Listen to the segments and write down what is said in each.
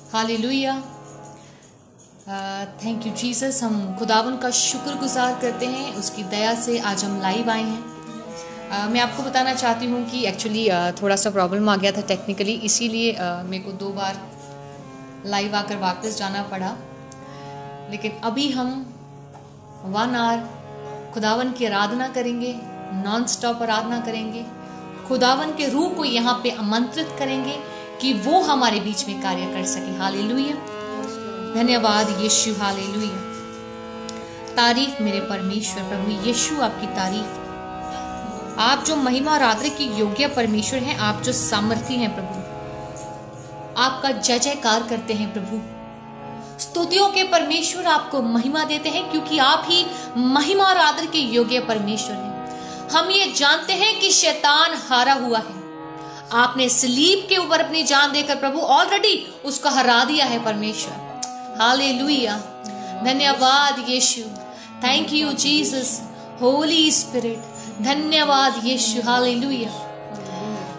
Hallelujah, thank you Jesus. हम खुदावन का शुक्रगुजार करते हैं, उसकी दया से आज हम लाइव आए हैं। मैं आपको बताना चाहती हूँ कि एक्चुअली थोड़ा सा प्रॉब्लम आ गया था टेक्निकली, इसीलिए मेरे को 2 बार लाइव आकर वापस जाना पड़ा। लेकिन अभी हम 1 आवर खुदावन की आराधना करेंगे, नॉन स्टॉप आराधना करेंगे, खुदावन के रूह को यहाँ पे आमंत्रित करेंगे कि वो हमारे बीच में कार्य कर सके। हालेलुया, धन्यवाद यीशु, हालेलुया। तारीफ मेरे परमेश्वर, प्रभु यीशु आपकी तारीफ। आप जो महिमा और आदर की योग्य परमेश्वर हैं, आप जो सामर्थी हैं प्रभु, आपका जय जयकार करते हैं प्रभु। स्तुतियों के परमेश्वर आपको महिमा देते हैं, क्योंकि आप ही महिमा और आदर के योग्य परमेश्वर हैं। हम ये जानते हैं कि शैतान हारा हुआ है। आपने सलीब के ऊपर अपनी जान देकर प्रभु ऑलरेडी उसको हरा दिया है परमेश्वर। हालेलुया, धन्यवाद यीशु, thank you Jesus, holy spirit, धन्यवाद यीशु, हालेलुया।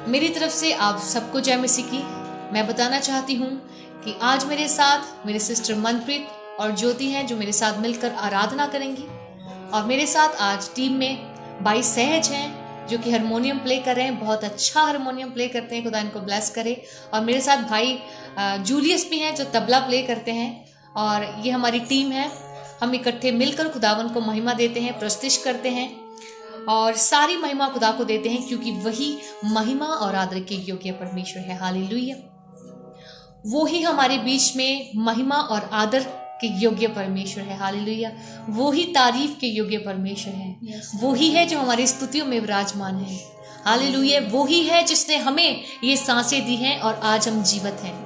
मेरी तरफ से आप सबको जय मसीह की। मैं बताना चाहती हूँ कि आज मेरे साथ मेरे सिस्टर मनप्रीत और ज्योति हैं, जो मेरे साथ मिलकर आराधना करेंगी। और मेरे साथ आज टीम में भाई सहज हैं, जो कि हारमोनियम प्ले कर रहे हैं, बहुत अच्छा हारमोनियम प्ले करते हैं, खुदा इनको ब्लेस करे। और मेरे साथ भाई जूलियस भी हैं, जो तबला प्ले करते हैं। और ये हमारी टीम है, हम इकट्ठे मिलकर खुदावन को महिमा देते हैं, प्रस्तुत करते हैं और सारी महिमा खुदा को देते हैं, क्योंकि वही महिमा और आदर के योग्य परमेश्वर है। हालेलुया, वो ही हमारे बीच में महिमा और आदर के योग्य परमेश्वर है। हालेलुया, वो ही तारीफ के योग्य परमेश्वर है। वो ही है जो हमारी स्तुतियों में विराजमान है। हालेलुया, वो ही है जिसने हमें ये सांसें दी हैं और आज हम जीवित हैं।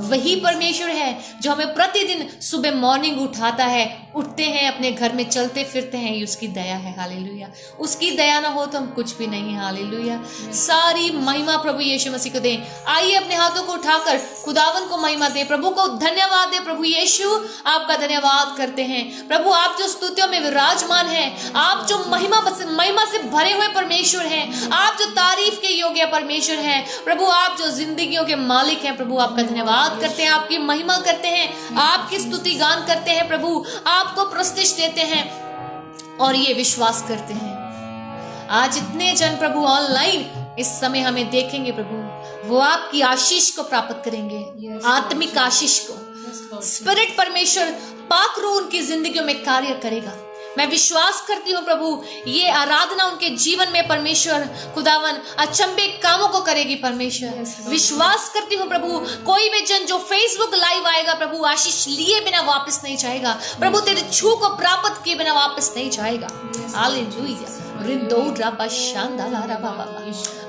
वही परमेश्वर है जो हमें प्रतिदिन सुबह मॉर्निंग उठाता है, उठते हैं, अपने घर में चलते फिरते हैं, ये उसकी दया है। हालेलुया, उसकी दया ना हो तो हम कुछ भी नहीं। हालेलुया, सारी महिमा प्रभु यीशु मसीह को दें। आइए अपने हाथों को उठाकर खुदावन को महिमा दें, प्रभु को धन्यवाद दें। प्रभु यीशु, आपका धन्यवाद करते हैं। प्रभु, आप जो स्तुतियों में विराजमान हैं, आप जो महिमा से भरे हुए परमेश्वर हैं, आप जो तारीफ के योग्य परमेश्वर हैं, प्रभु आप जो जिंदगियों के मालिक हैं, प्रभु आपका धन्यवाद करते हैं, आपकी महिमा करते हैं, आपकी स्तुति गान करते हैं, प्रभु आपको प्रस्तुत देते हैं और ये विश्वास करते हैं आज इतने जन प्रभु ऑनलाइन इस समय हमें देखेंगे, प्रभु वो आपकी आशीष को प्राप्त करेंगे, आत्मिक आशीष को। स्पिरिट परमेश्वर पाक रूह उनकी जिंदगियों में कार्य करेगा। मैं विश्वास करती हूँ प्रभु, ये आराधना उनके जीवन में परमेश्वर खुदावन अचंभे कामों को करेगी। परमेश्वर विश्वास करती हूँ प्रभु, कोई भी जन जो फेसबुक लाइव आएगा प्रभु, आशीष लिए बिना वापस नहीं जाएगा। प्रभु तेरे छू को प्राप्त किए बिना वापस नहीं जाएगा। हालेलुया,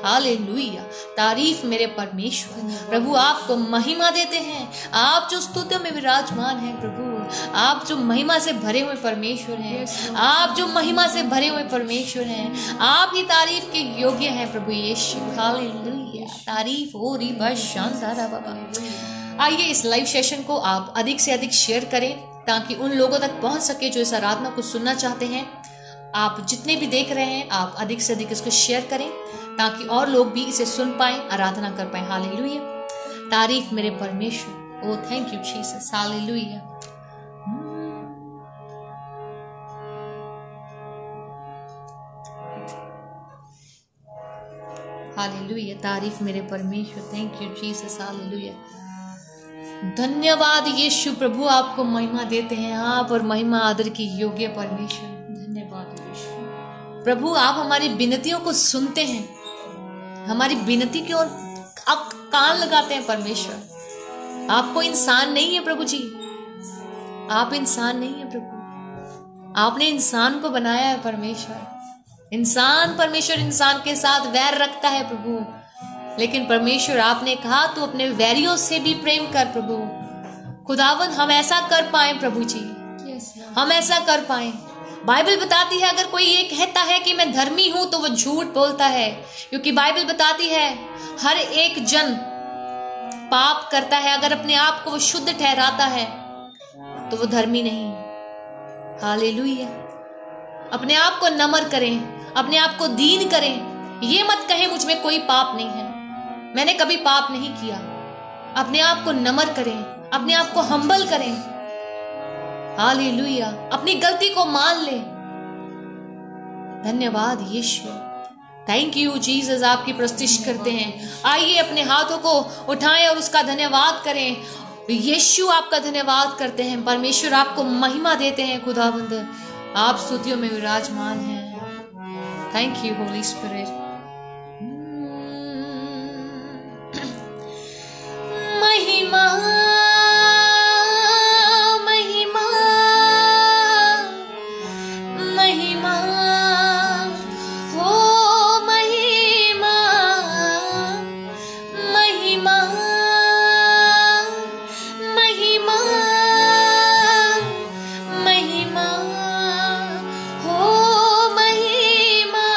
हालेलुया, तारीफ मेरे परमेश्वर। प्रभु आपको महिमा देते हैं, आप जो स्तुतियों में विराजमान हैं, प्रभु आप जो महिमा से भरे हुए परमेश्वर हैं, आप जो महिमा से भरे हुए परमेश्वर हैं, आप ही तारीफ के योग्य हैं प्रभु यीशु। हालेलुया, तारीफ हो रही बस शानदार बाबा। आइए इस लाइव सेशन को आप अधिक से अधिक शेयर करें, ताकि उन लोगों तक पहुंच सके जो इस आराधना को सुनना चाहते हैं। आप जितने भी देख रहे हैं, आप अधिक से अधिक इसको शेयर करें, ताकि और लोग भी इसे सुन पाए, आराधना कर पाए। हालेलुया, तारीफ मेरे परमेश्वर। Oh thank you Jesus, hallelujah. Hallelujah, तारीफ मेरे परमेश्वर। Thank you Jesus, hallelujah. धन्यवाद यीशु, प्रभु आपको महिमा देते हैं, आप और महिमा आदर की योग्य परमेश्वर। धन्यवाद यीशु, प्रभु आप हमारी विनतियों को सुनते हैं, हमारी विनती की ओर आप कान लगाते हैं। परमेश्वर आप कोई इंसान नहीं है प्रभु जी, आप इंसान नहीं है प्रभु, आपने इंसान को बनाया है। परमेश्वर परमेश्वर इंसान के साथ वैर रखता है प्रभु, लेकिन परमेश्वर आपने कहा तू अपने वैरियों से भी प्रेम कर। प्रभु खुदावन हम ऐसा कर पाए प्रभु जी, हम ऐसा कर पाए। बाइबल बताती है अगर कोई ये कहता है कि मैं धर्मी हूं तो वो झूठ बोलता है, क्योंकि बाइबल बताती है हर एक जन पाप करता है। अगर अपने आप को वो शुद्ध ठहराता है तो वो धर्मी नहीं। हालेलुया, अपने आप को नम्र करें, अपने आप को दीन करें। ये मत कहें मुझ में कोई पाप नहीं है, मैंने कभी पाप नहीं किया। अपने आप को नम्र करें, अपने आप को हम्बल करें। हालेलुया, अपनी गलती को मान लें। धन्यवाद यीशु, थैंक यू जीसस। आपकी प्रस्तुति करते हैं। आइए अपने हाथों को उठाएं और उसका धन्यवाद करें। यीशु आपका धन्यवाद करते हैं। परमेश्वर आपको महिमा देते हैं। खुदाबंद आप स्तुतियों में विराजमान हैं। Thank you holy spirit. महिमा महिमा महिमा हो, महिमा महिमा महिमा महिमा हो, महिमा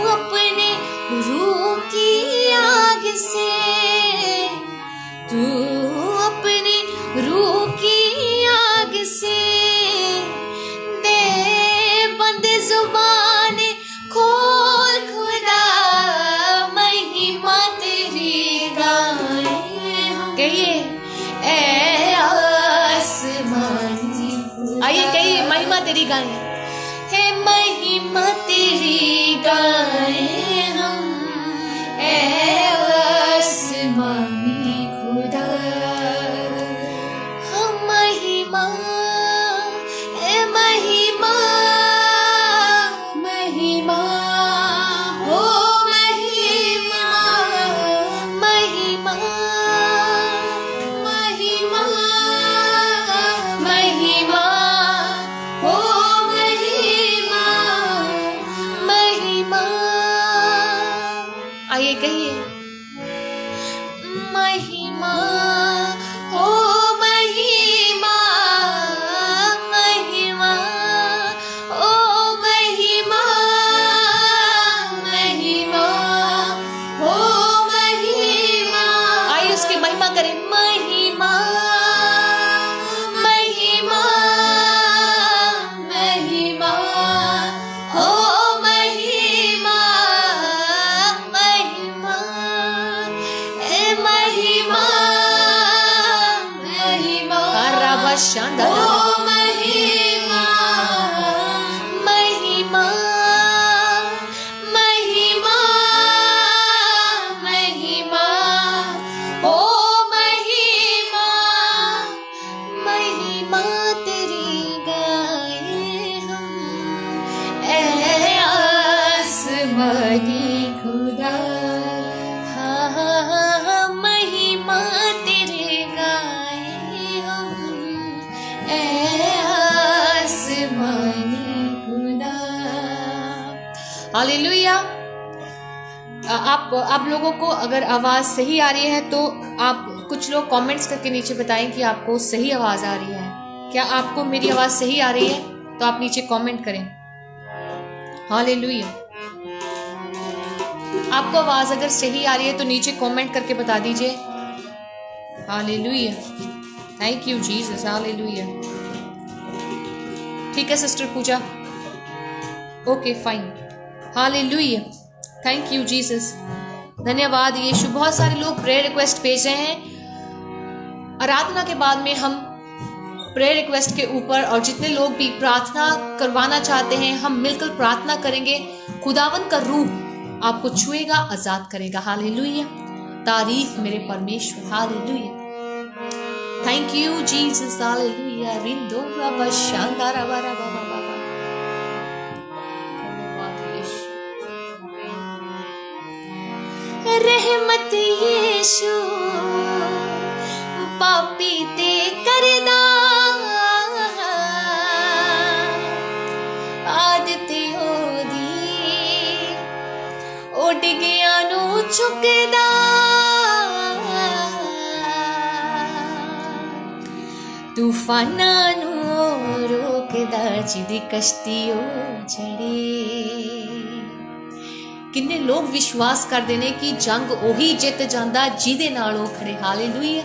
अपने रूह की आग से, तू अपने रूह की आग से दे बंद जुबान खोल खुदा, महिमा तेरी गाए हम। कहिए ए आसमानी, आइए कहिए महिमा तेरी गाए, है महिमा तेरी गाए हम, ए आसमानी खुदा। हम महिमा, ए महिमा, महिमा हो महिमा, महिमा, महिमा, महिमा हो महिमा, महिमा। आइए कहिए महिमा हो महिमा, महिमा ओ महिमा, महिमा हो महिमा। आइए उसकी महिमा करें, महिमा, महिमा, महिमा हो महिमा, महिमा, ए महिमा, महिमा शानदार हो महिमा, महिमा, महिमा, महिमा हो महिमा, महिमा तेरी गाए हम, ए आसमानी खुदा। हाँ हाँ हाँ महिमा तेरे गाए हम, ए आसमानी खुदा। हालेलुया। आप लोगों को अगर आवाज सही आ रही है तो आप कुछ लोग कमेंट्स करके नीचे बताएं कि आपको सही आवाज आ रही है। क्या आपको मेरी आवाज सही आ रही है? तो आप नीचे कमेंट करें। हालेलुया। आपको आवाज अगर सही आ रही है तो नीचे कमेंट करके बता दीजिए। Hallelujah, thank you Jesus. Hallelujah. ठीक है sister Pooja, okay fine. Hallelujah, thank you Jesus, धन्यवाद यीशु। बहुत सारे लोग प्रेयर रिक्वेस्ट भेज रहे हैं। आराधना के बाद में हम प्रेयर रिक्वेस्ट के ऊपर और जितने लोग भी प्रार्थना करवाना चाहते हैं हम मिलकर प्रार्थना करेंगे। खुदावन का रूह आपको छुएगा, आजाद करेगा। हालेलुया, तारीफ मेरे परमेश्वर। Hallelujah, thank you Jesus. Hallelujah. रिंदो बाबा शानदार बाबा बाबा बाबा। रहमत यीशु पापी ते करदा, आदत ओदी उड़ गया नू चुकदा, तूफानां नू रोकदा जिदी कश्ती ओ चढ़े। किन्ने लोग विश्वास करते हैं कि जंग ओही जित जांदा जिदे नाल ओ खड़े। हालेलुया।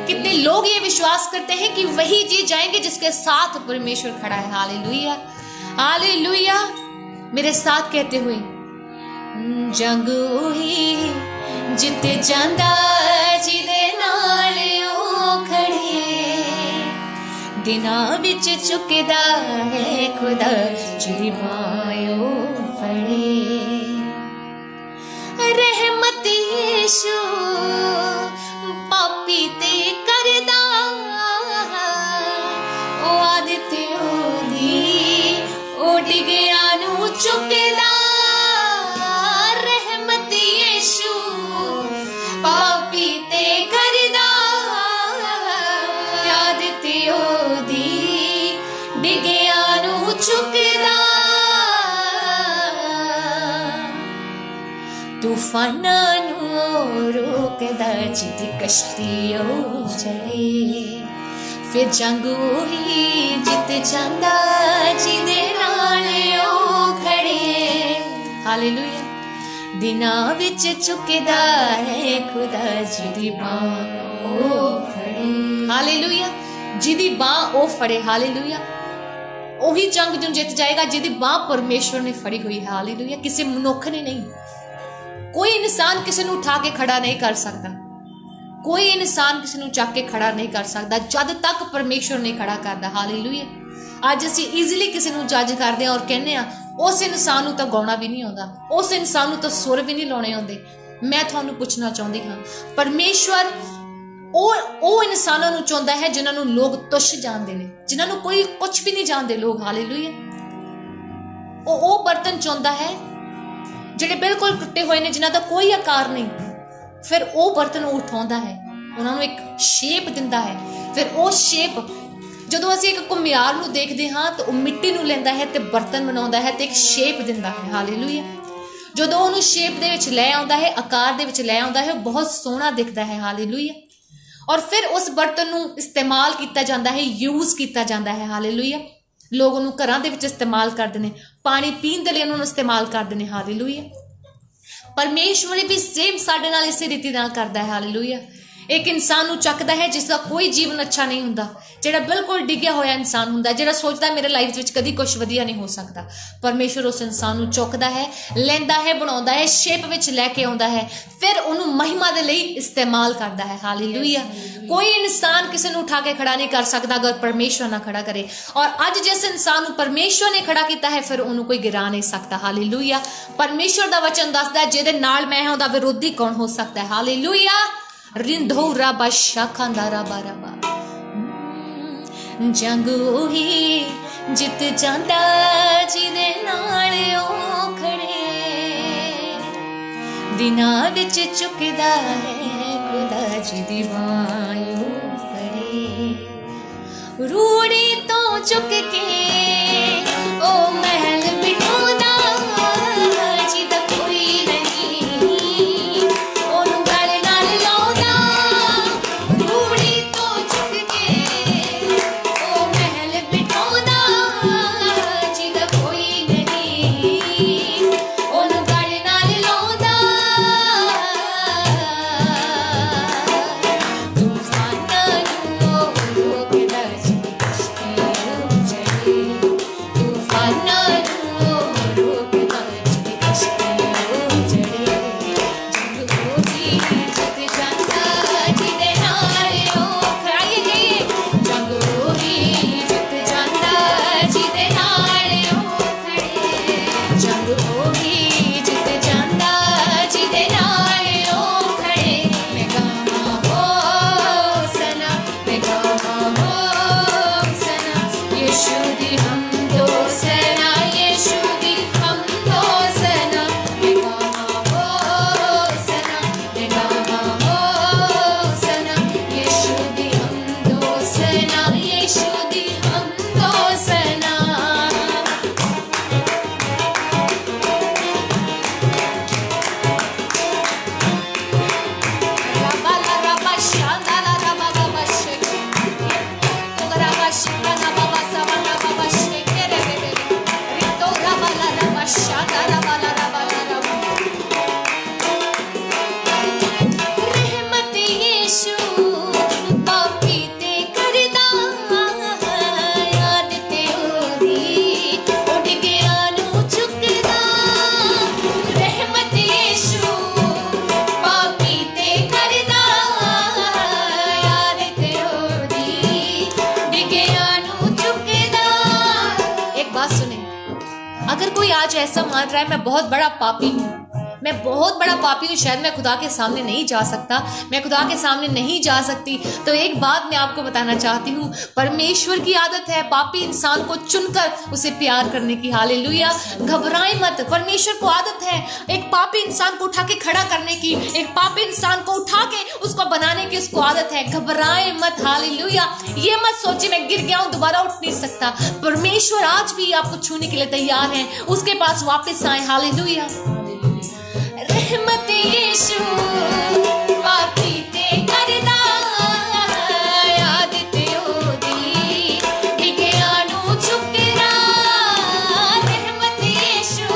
कितने लोग ये विश्वास करते हैं कि वही जीत जाएंगे जिसके साथ परमेश्वर खड़ा है। Hallelujah, hallelujah. मेरे साथ कहते हुए, जंग ओही जित जांदा जिदे नाल ओ खड़े, दिना विच चुकदा है खुदा जिदी बाहों फड़े। रहमत यीशु पापी ते करदा, ओ आदत ओदी उड़ गया नू चुकदा। रहमत यीशु पापी ते करदा, आदत ओदी डिगया नू चुकदा। तूफानां नू रोकदा जिदी कश्ती ओ चढ़े, फिर जंग ओही जित जांदा जिदे नाल ओ खड़े। हालेलुया। दिना विच चुकदा है खुदा जिदी बां ओ फड़े, हालेलुया, जिदी बां ओ फड़े, हालेलुया। ਉਹੀ ਜੰਗ ਨੂੰ ਜਿੱਤ ਜਾਏਗਾ ਜਿਹਦੀ ਬਾਹ ਪਰਮੇਸ਼ਵਰ ਨੇ ਫੜੀ ਹੋਈ ਹੈ, ਹਾਲੇਲੂਇਆ। ਕਿਸੇ ਮਨੁੱਖ ਨੇ ਨਹੀਂ। ਕੋਈ ਇਨਸਾਨ ਕਿਸੇ ਨੂੰ ਉਠਾ ਕੇ ਖੜਾ ਨਹੀਂ ਕਰ ਸਕਦਾ, ਕੋਈ ਇਨਸਾਨ ਕਿਸੇ ਨੂੰ ਚੱਕ ਕੇ ਖੜਾ ਨਹੀਂ ਕਰ ਸਕਦਾ ਜਦ ਤੱਕ ਪਰਮੇਸ਼ਵਰ ਨਹੀਂ ਖੜਾ ਕਰਦਾ, ਹਾਲੇਲੂਇਆ। ਅੱਜ ਅਸੀਂ ਈਜ਼ੀਲੀ ਕਿਸੇ ਨੂੰ ਜੱਜ ਕਰਦੇ ਹਾਂ ਔਰ ਕਹਿੰਦੇ ਹਾਂ ਉਸ ਇਨਸਾਨ ਨੂੰ ਤਾਂ ਗਾਉਣਾ ਵੀ ਨਹੀਂ ਆਉਂਦਾ, ਉਸ ਇਨਸਾਨ ਨੂੰ ਤਾਂ ਸੁਰ ਵੀ ਨਹੀਂ ਲਾਉਣੇ ਆਉਂਦੇ। ਮੈਂ ਤੁਹਾਨੂੰ ਪੁੱਛਣਾ ਚਾਹੁੰਦੀ ਹਾਂ, ਪਰਮੇਸ਼ਵਰ ਉਹ ਇਨਸਾਨਾਂ ਨੂੰ ਚਾਹੁੰਦਾ ਹੈ ਜਿਨ੍ਹਾਂ ਨੂੰ ਲੋਕ ਤੁੱਛ ਜਾਣਦੇ ਨੇ, ਜਿਨ੍ਹਾਂ ਨੂੰ ਕੋਈ ਕੁਝ ਵੀ ਨਹੀਂ ਜਾਣਦੇ ਲੋਕ, ਹਾਲੇਲੂਇਆ। ਉਹ ਬਰਤਨ ਚਾਹੁੰਦਾ ਹੈ ਜਿਹੜੇ ਬਿਲਕੁਲ ਟੁੱਟੇ ਹੋਏ ਨੇ, ਜਿਨ੍ਹਾਂ ਦਾ ਕੋਈ ਆਕਾਰ ਨਹੀਂ। ਫਿਰ ਉਹ ਬਰਤਨ ਉਹ ਉਠਾਉਂਦਾ ਹੈ, ਉਹਨਾਂ ਨੂੰ ਇੱਕ ਸ਼ੇਪ ਦਿੰਦਾ ਹੈ। ਫਿਰ ਉਹ ਸ਼ੇਪ, ਜਦੋਂ ਅਸੀਂ ਇੱਕ ਘੁਮਿਆਰ ਨੂੰ ਦੇਖਦੇ ਹਾਂ ਤਾਂ ਉਹ ਮਿੱਟੀ ਨੂੰ ਲੈਂਦਾ ਹੈ ਤੇ ਬਰਤਨ ਬਣਾਉਂਦਾ ਹੈ ਤੇ ਇੱਕ ਸ਼ੇਪ ਦਿੰਦਾ ਹੈ, ਹਾਲੇਲੂਇਆ। ਜਦੋਂ ਉਹਨੂੰ ਸ਼ੇਪ ਦੇ ਵਿੱਚ ਲੈ ਆਉਂਦਾ ਹੈ, ਆਕਾਰ ਦੇ ਵਿੱਚ ਲੈ ਆਉਂਦਾ ਹੈ, ਉਹ ਬਹੁਤ ਸੋਹਣਾ ਦਿਖਦਾ ਹੈ, ਹਾਲੇਲੂਇਆ। और फिर उस बर्तन नूं इस्तेमाल किया जाता है, यूज किया जाता है, हालेलुया। लोग उन्होंने घरां दे विच इस्तेमाल करते हैं, पानी पीण दे लई उन्होंने इस्तेमाल करते हैं, हालेलुया। परमेश्वर भी सेम साडे नाल इसे रीति नाल करदा है, हालेलुया। एक इंसान नूं चकदा है जिसका कोई जीवन अच्छा नहीं हुंदा, जिहड़ा बिल्कुल डिग्गिया होया इंसान हुंदा, जिहड़ा सोचदा मेरे लाइफ विच कदी कुछ वधिया नहीं हो सकता। परमेश्वर उस इंसान नूं चुकदा है, लैंदा है, बनाउंदा है, शेप विच लैके आउंदा है, फिर उहनूं महिमा दे लई इस्तेमाल करदा है, हालेलुया। कोई इंसान किसी नूं उठा के खड़ा नहीं कर सकता अगर परमेश्वर ना खड़ा करे। और अज जिस इंसान नूं परमेश्वर ने खड़ा किया है, फिर उहनूं कोई गिरा नहीं सकता, हालेलुया। परमेश्वर दा वचन दसदा है जिहदे नाल मैं हां उहदा विरोधी कौन हो सकता है, हालेलुया। रिंधो राबा शाखांदा राबा राबा, जंग ओही जित जांदा जिहदे नाल ओ खड़े, दिना विच चुकदा है खुदा जिहदी बां ओ फड़े। रूड़ी तो चुक के ओ महल बिठाउंदा जिहदा कोई नहीं, ओनू गल नाल लाउंदा। रूड़ी तो चुक के ओ महल बिठाउंदा जिहदा कोई नहीं, ओनू गल नाल लाउंदा। तूफानां नूं रोकदा जिहदी किश्ती चढ़े, तूफानां नूं रोकदा जिहदी किश्ती चढ़े। जंग ओही जित जांदा जिहदे नाल ओ खड़ाई गई, जंग ओही जित जांदा जिहदे नाल ओ खड़े, जंग ओही जित जांदा जिहदे नाल ओ खड़े। मैं गावां होसना, मैं गावां होसना, यीशु दी हमदो सना, यीशु दी हमदो सना। मैं गावां होसना, मैं गावां होसना, यीशु दी हमदो सना, यीशु दी हमदो सना। Rabba la rabba shanda la rabba baba shake, rabba shanda baba sabana baba shake re re re, rito rabba la rabba shanda rabba la rabba la rabba। रहमत यीशु पापी ते करदा, याद ते ओदी उड़ गया नू चुकदा। रहमत यीशु पापी ते करदा, याद ते ओदी उड़ गया नू चुकदा। एक बात सुने, अगर कोई आज ऐसा मान रहा है मैं बहुत बड़ा पापी हूँ, मैं बहुत बड़ा पापी हूँ, शायद मैं खुदा के सामने नहीं जा सकता, मैं खुदा के सामने नहीं जा सकती, तो एक बात मैं आपको बताना चाहती हूँ, परमेश्वर की आदत है पापी इंसान को चुनकर उसे प्यार करने की, हालेलुया। घबराए मत, परमेश्वर को आदत है एक पापी इंसान को उठा के खड़ा करने की, एक पापी इंसान को उठा के उसको बनाने की उसको आदत है। घबराए मत, हालेलुया। ये मत सोचिए मैं गिर गया हूँ दोबारा उठ नहीं सकता। परमेश्वर आज भी आपको छूने के लिए तैयार है, उसके पास वापस आए, हालेलुया। रहमत यीशु पापी ते करदा, याद ते ओदी डिगया नू चुकदा। रहमत यीशु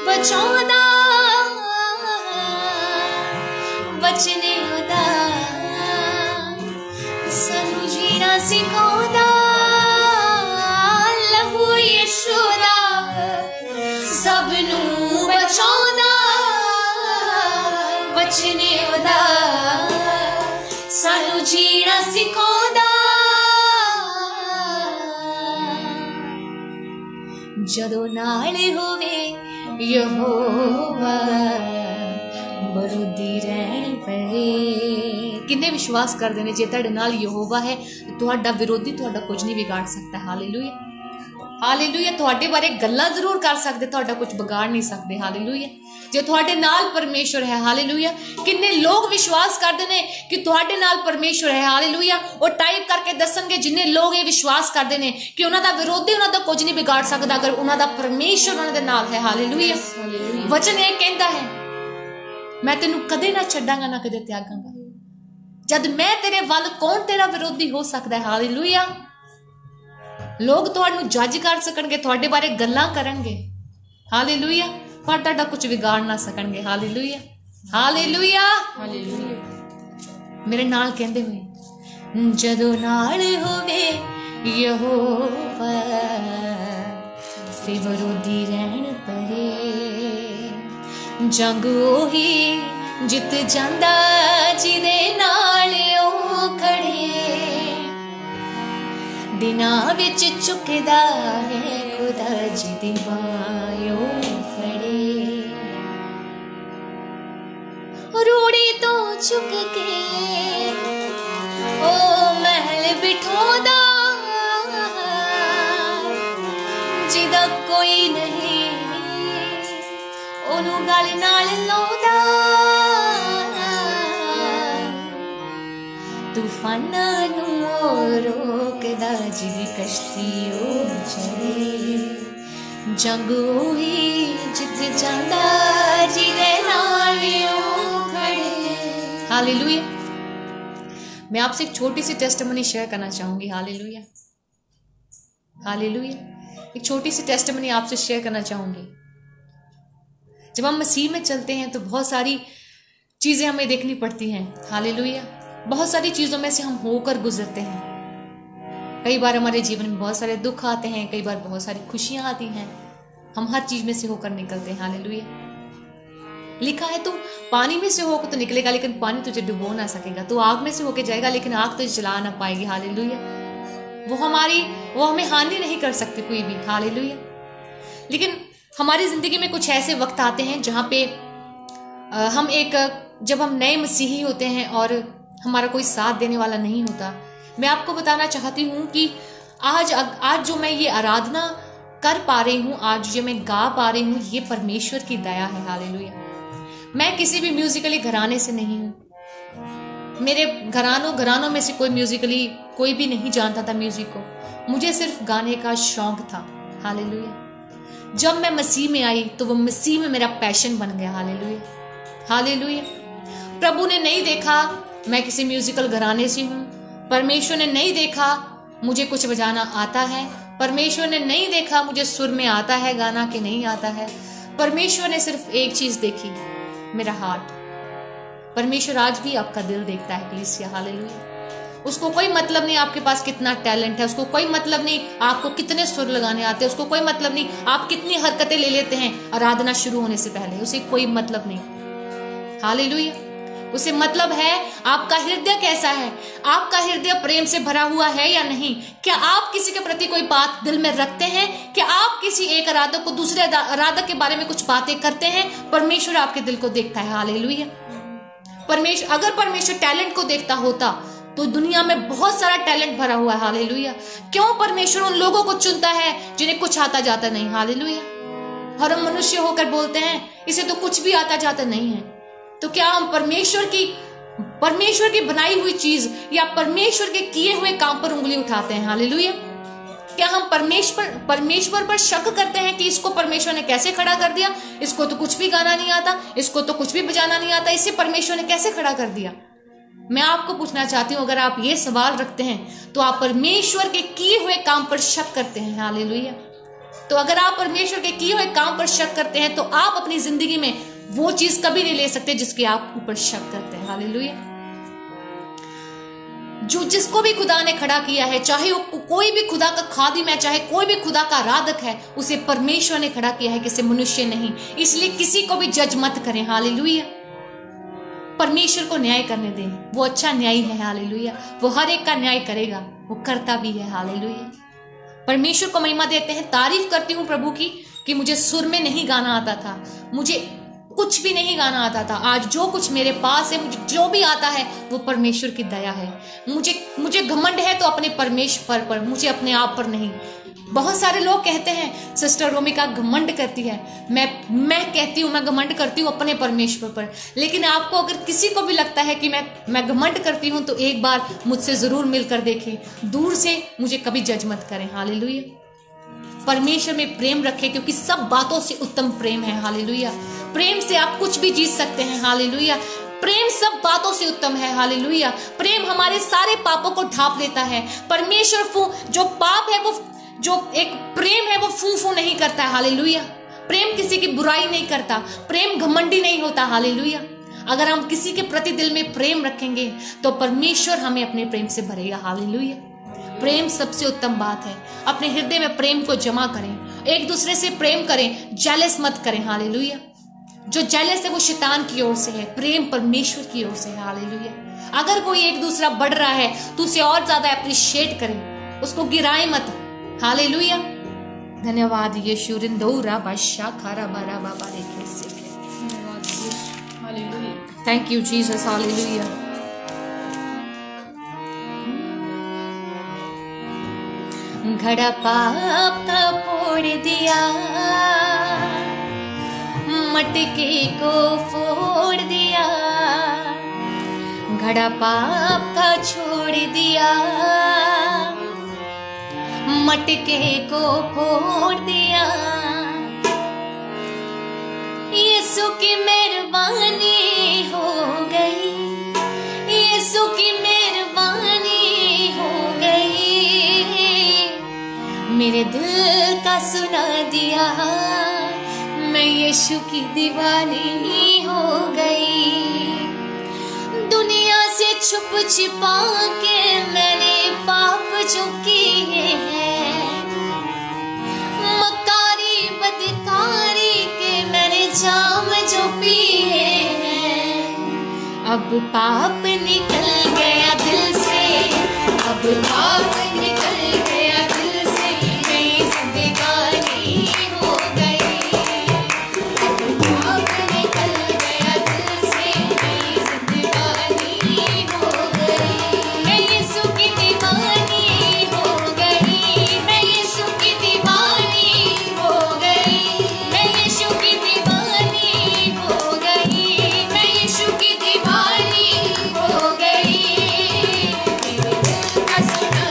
बचाउंदा बचने दा सानू जीना सिखाउंदा लहू यीशु दा सबनू बचाउंदा बचने दा सानू जीना सिखाउंदा जदों नाल होवे यहोवा बरोधी रहन पए। किन्ने विश्वास करदे ने जे तुहाडे नाल यहोवा है तो तुहाडा विरोधी तुहाडा कुछ नहीं बिगाड़ सकता। Hallelujah hallelujah. तुहाडे बारे गल्लां जरूर कर सकदे, तुहाडा कुछ बिगाड़ नहीं सकदे। हालेलुया। जे तुहाडे नाल परमेश्वर है, हालेलुया। किन्ने लोग विश्वास करदे ने कि तुहाडे नाल परमेश्वर है, हालेलुया। और टाइप करके दसणगे जिन्ने लोग ये विश्वास करदे ने कि उन्हां दा विरोधी उन्हां दा कुछ नहीं बिगाड़ सकदा अगर उन्हां दा परमेश्वर उन्हां दे नाल है। हालेलुया। वचन ये कहंदा है मैं तेनू कदे ना छड्डांगा ना कदे त्यागांगा। जद मैं तेरे वल कौन तेरा विरोधी हो सकदा है। हालेलुया। लोग तुहानू जज कर सकणगे, तुहाडे बारे गल्लां करनगे, हालेलुया, पर तुहाडा कुछ बिगाड़ ना सकणगे। Hallelujah hallelujah hallelujah. मेरे नाल कहंदे हुए जदों नाल होवे यहोवा ते विरोधी रहन परे। जंग ओही जित जांदा जिदे नाल ओ खड़े। दिनां विच चुकदा है खुदा जिदी बायों फड़े। रूड़ी तो चुक के ओ महल बिठोदा जिदा कोई नहीं ओनू गल नाल लाउंदा। तूफानां नू रोकदा जिदी कश्ती ओ चले। जंग होई जिथे जांदा जिदे नाल ओ खड़े। हालेलुया। मैं आपसे एक छोटी सी टेस्टिमनी शेयर करना चाहूंगी। Hallelujah hallelujah. एक छोटी सी टेस्टिमनी आपसे शेयर करना चाहूंगी। जब हम मसीह में चलते हैं तो बहुत सारी चीजें हमें देखनी पड़ती हैं। हालेलुया। बहुत सारी चीजों में से हम होकर गुजरते हैं। कई बार हमारे जीवन में बहुत सारे दुख आते हैं, कई बार बहुत सारी खुशियां आती हैं। हम हर चीज में से होकर निकलते हैं। हालेलुया। लिखा है तू पानी में से होकर तो निकलेगा लेकिन पानी तुझे डुबो ना सकेगा। तू आग में से होकर जाएगा लेकिन आग तुझे जला ना पाएगी। हालेलुया। वो हमें हानि नहीं कर सकती कोई भी। हालेलुया। लेकिन हमारी जिंदगी में कुछ ऐसे वक्त आते हैं जहाँ पे जब हम नए मसीही होते हैं और हमारा कोई साथ देने वाला नहीं होता। मैं आपको बताना चाहती हूँ कि आज जो मैं ये आराधना कर पा रही हूँ, आज जो मैं गा पा रही हूँ, ये परमेश्वर की दया है। हालेलुया। मैं किसी भी म्यूजिकली घराने से नहीं हूँ। मेरे घरानों में से कोई भी नहीं जानता था म्यूजिक को। मुझे सिर्फ गाने का शौक था। हालेलुया। जब मैं मसीह में आई तो वो मसीह में मेरा पैशन बन गया। Hallelujah, hallelujah. प्रभु ने नहीं देखा मैं किसी म्यूजिकल घराने से हूँ, परमेश्वर ने नहीं देखा मुझे कुछ बजाना आता है, परमेश्वर ने नहीं देखा मुझे सुर में आता है गाना कि नहीं आता है। परमेश्वर ने सिर्फ एक चीज देखी, मेरा हार्ट। परमेश्वर आज भी आपका दिल देखता है प्लीज। हालेलुया। उसको कोई मतलब नहीं आपके पास कितना टैलेंट है, उसको कोई मतलब नहीं आपको कितने सुर लगाने आते हैं, उसको कोई मतलब नहीं आप कितनी हरकतें ले लेते हैं आराधना शुरू होने से पहले, उसे कोई मतलब नहीं। हालेलुया। उसे मतलब है आपका हृदय कैसा है, आपका हृदय प्रेम से भरा हुआ है या नहीं। क्या आप किसी के प्रति कोई बात दिल में रखते हैं? क्या आप किसी एक आराधक को दूसरे आराधक के बारे में कुछ बातें करते हैं? परमेश्वर आपके दिल को देखता है। हालेलुया। अगर परमेश्वर टैलेंट को देखता होता तो दुनिया में बहुत सारा टैलेंट भरा हुआ है। हालेलुया। क्यों परमेश्वर उन लोगों को चुनता है जिन्हें कुछ आता जाता नहीं? हालेलुया। और हम मनुष्य होकर बोलते हैं इसे तो कुछ भी आता जाता नहीं है। तो क्या हम परमेश्वर की बनाई हुई चीज या परमेश्वर के किए हुए काम पर उंगली उठाते हैं? हालेलुया। क्या हम परमेश्वर पर शक करते हैं कि इसको परमेश्वर ने कैसे खड़ा कर दिया, इसको तो कुछ भी गाना नहीं आता, इसको तो कुछ भी बजाना नहीं आता, इसे परमेश्वर ने कैसे खड़ा कर दिया? मैं आपको पूछना चाहती हूँ, अगर आप ये सवाल रखते हैं तो आप परमेश्वर के किए हुए काम पर शक करते हैं। हालेलुया। तो अगर आप परमेश्वर के किए हुए काम पर शक करते हैं तो आप अपनी जिंदगी में वो चीज कभी नहीं ले सकते जिसके आप ऊपर शक करते हैं। हालेलुया। जो जिसको भी खुदा ने खड़ा किया है, चाहे वो कोई भी खुदा का खादिम है, चाहे कोई भी खुदा का आराधक है, उसे परमेश्वर ने खड़ा किया है, किसी मनुष्य नहीं। इसलिए किसी को भी जज मत करें। हालेलुया। परमेश्वर को न्याय करने दें, वो अच्छा न्यायी है। हालेलुया। वो हर एक का न्याय करेगा, वो करता भी है। हालेलुया। परमेश्वर को महिमा देते हैं। तारीफ करती हूँ प्रभु की कि मुझे सुर में नहीं गाना आता था, मुझे कुछ भी नहीं गाना आता था। आज जो कुछ मेरे पास है, मुझे जो भी आता है वो परमेश्वर की दया है। मुझे घमंड है तो अपने परमेश्वर पर, मुझे अपने आप पर नहीं। बहुत सारे लोग कहते हैं सिस्टर रोमिका घमंड करती है। मैं कहती हूँ मैं घमंड करती हूँ अपने परमेश्वर पर। लेकिन आपको अगर किसी को भी लगता है कि मैं घमंड करती हूँ तो एक बार मुझसे जरूर मिलकर देखें, दूर से मुझे कभी जज मत करें। हालेलुया। परमेश्वर में प्रेम रखें क्योंकि सब बातों से उत्तम प्रेम है। हालेलुया। प्रेम से आप कुछ भी जीत सकते हैं। हालेलुया। प्रेम सब बातों से उत्तम है। हालेलुया। प्रेम हमारे सारे पापों को ढांप लेता है। परमेश्वर जो पाप है, वो जो एक प्रेम है, वो फू नहीं करता है। हालेलुया। प्रेम किसी की बुराई नहीं करता, प्रेम घमंडी नहीं होता। हालेलुया। अगर हम किसी के प्रति दिल में प्रेम रखेंगे तो परमेश्वर हमें अपने प्रेम से भरेगा। हालेलुया। प्रेम सबसे उत्तम बात है। अपने हृदय में प्रेम को जमा करें, एक दूसरे से प्रेम करें, जेलस मत करें। हालेलुया। जो जेलस है वो शैतान की ओर से है, प्रेम परमेश्वर की ओर से है। हालेलुया। अगर कोई एक दूसरा बढ़ रहा है तो उसे और ज्यादा अप्रिशिएट करें, उसको गिराए मत। हालेलुया। धन्यवाद यीशु। रिंदौरा बादशाह खारा बारा बाबा रेखे से। Hallelujah. Thank you Jesus. Hallelujah. घड़ा पाप का फोड़ दिया, मटके को फोड़ दिया, घड़ा पाप का छोड़ दिया, मटके को फोड़ दिया। यीशु की मेहरबानी हो गई, यीशु की मेहरबानी हो गई, मेरे दिल का सुना दिया, मैं यीशु की दीवानी हो गई। दुनिया से छुप छिपा के मैंने पाप जो किए हैं, मकारी बदकारी के मैंने जाम जो पिए हैं, अब पाप निकल गया दिल से, अब पाप निकल गया दिल से, नई जिंदगानी हो गई, अब पाप निकल गया दिल से, नई जिंदगानी हो गई। मैं यीशु की दीवानी हो गई, मैं यीशु की दीवानी हो गई, मैं यीशु की दीवानी हो गई, मैं यीशु की दीवानी हो गई। मेरे दिल का सुना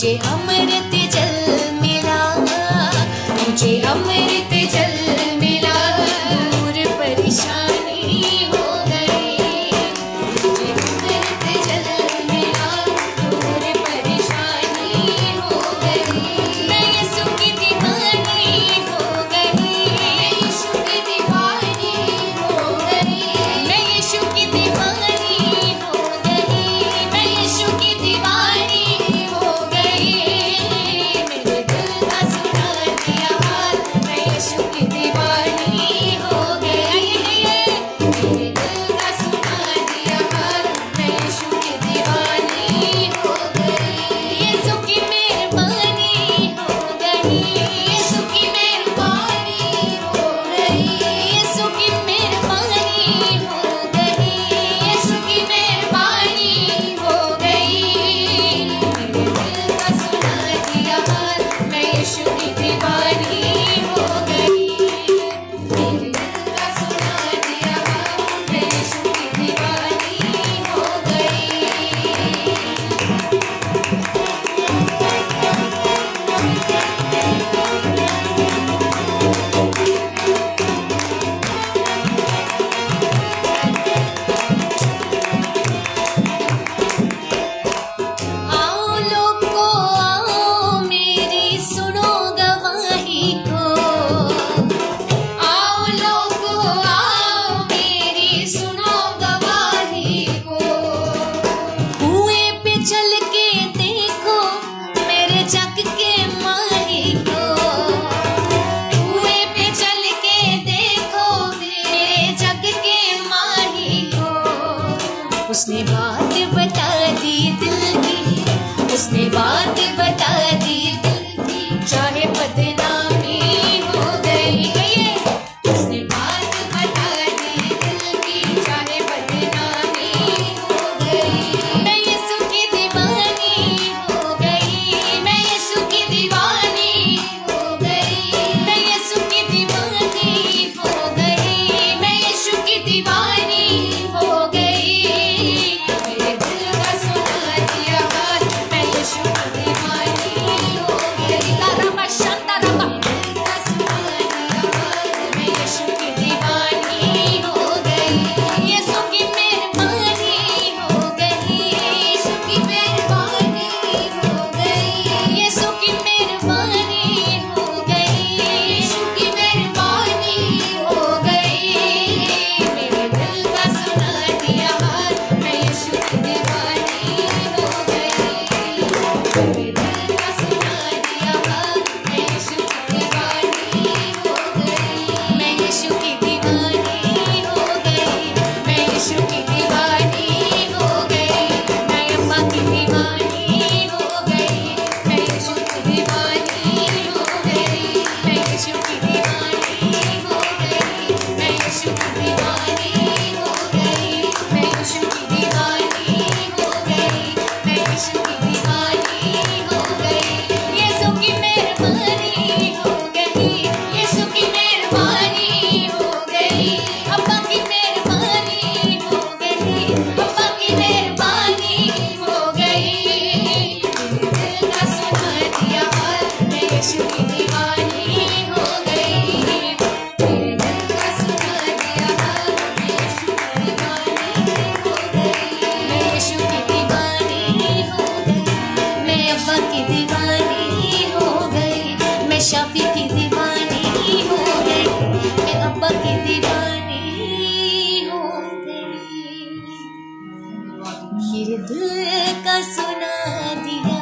मुझे अमृत जल मिला, मुझे अमृत जल मिला, दूर परेशानी हो गई। मुझे अमृत जल मिला, दूर परेशानी हो गई। मैं यीशु की दीवानी हो गई, यीशु की दीवानी हो गई। मैं यीशु की दीवानी हो गई, मैं यीशु की दीवानी हो गई। मेरे दिल का सुना दिया हाल, मैं यीशु की दीवानी हो गई। मेरे दिल का सुना दिया हाल, मैं यीशु की दीवानी हो गई। यीशु की मेहरबानी हो गई, यीशु की मेहरबानी हो गई। यीशु की मेहरबानी हो गई, यीशु की मेहरबानी हो गई। मेरे दिल का सुना दिया हाल, मैं यीशु की दीवानी हो गई। मेरे दिल का सुना दिया हाल, मैं यीशु की दीवानी हो गई। आओ लोगो आओ मेरी सुनो गवाही को, आओ लोगो आओ मेरी सुनो गवाही को। कुएं पे चल के देखो मेरे जग के माही को, कुएं पे चल के देखो मेरे जग के माही को। उसने बात बता दी दिल की, उसने बात बता दी दिल की, चाहे बदनामी हो गई। उसने बात बता दी दिल की, चाहे बदनामी हो गई। मैं यीशु की दीवानी हो गई, मैं यीशु की दीवानी हो गई। मैं यीशु की दीवानी हो गई, मैं यीशु की दीवानी हो गई। मेरे दिल का सुना दिया हाल, मैं यीशु की दीवानी हो गई। तारा शांता रबा, दिल का सुना दिया हाल, मैं यीशु की दीवानी हो गई। यीशु की मेहरबानी हो गई, यीशु की मेहरबानी हो गई। यीशु की मेहरबानी हो गई, यीशु की मेहरबानी हो गई। मेरे दिल का सुना दिया हाल, मैं यीशु की दीवानी हो गई। मेरे दिल का सुना दिया हाल, मैं यीशु की दीवानी हो गई। मैं यीशु की दीवानी हो गई, मैं यीशु की दीवानी हो गई। मैं अम्मा की दीवानी हो गई, मैं यीशु की दीवानी हो गई। मैं यीशु की दीवानी हो गई, मैं यीशु की दीवानी हो गई। मैं यीशु की दीवानी हो गई, मैं यीशु की दीवानी हो गई। यीशु की मेहरबानी हो गई, यीशु की मेहरबानी हो गई। अब्बा की मेहरबानी हो गई, अब्बा की मेहरबानी हो गई। मेरे दिल का सुना दिया हाल, मैं यीशु की दीवानी हो गई। मेरे दिल का सुना दिया हाल, मैं यीशु की दीवानी हो गई। मैं यीशु की दीवानी हो गई, मैं अब्बा की दीवानी हो गई। मैं शाफी की दीवानी हो गई, मैं अब्बा की दीवानी हो गई। मेरे दिल का सुना दिया,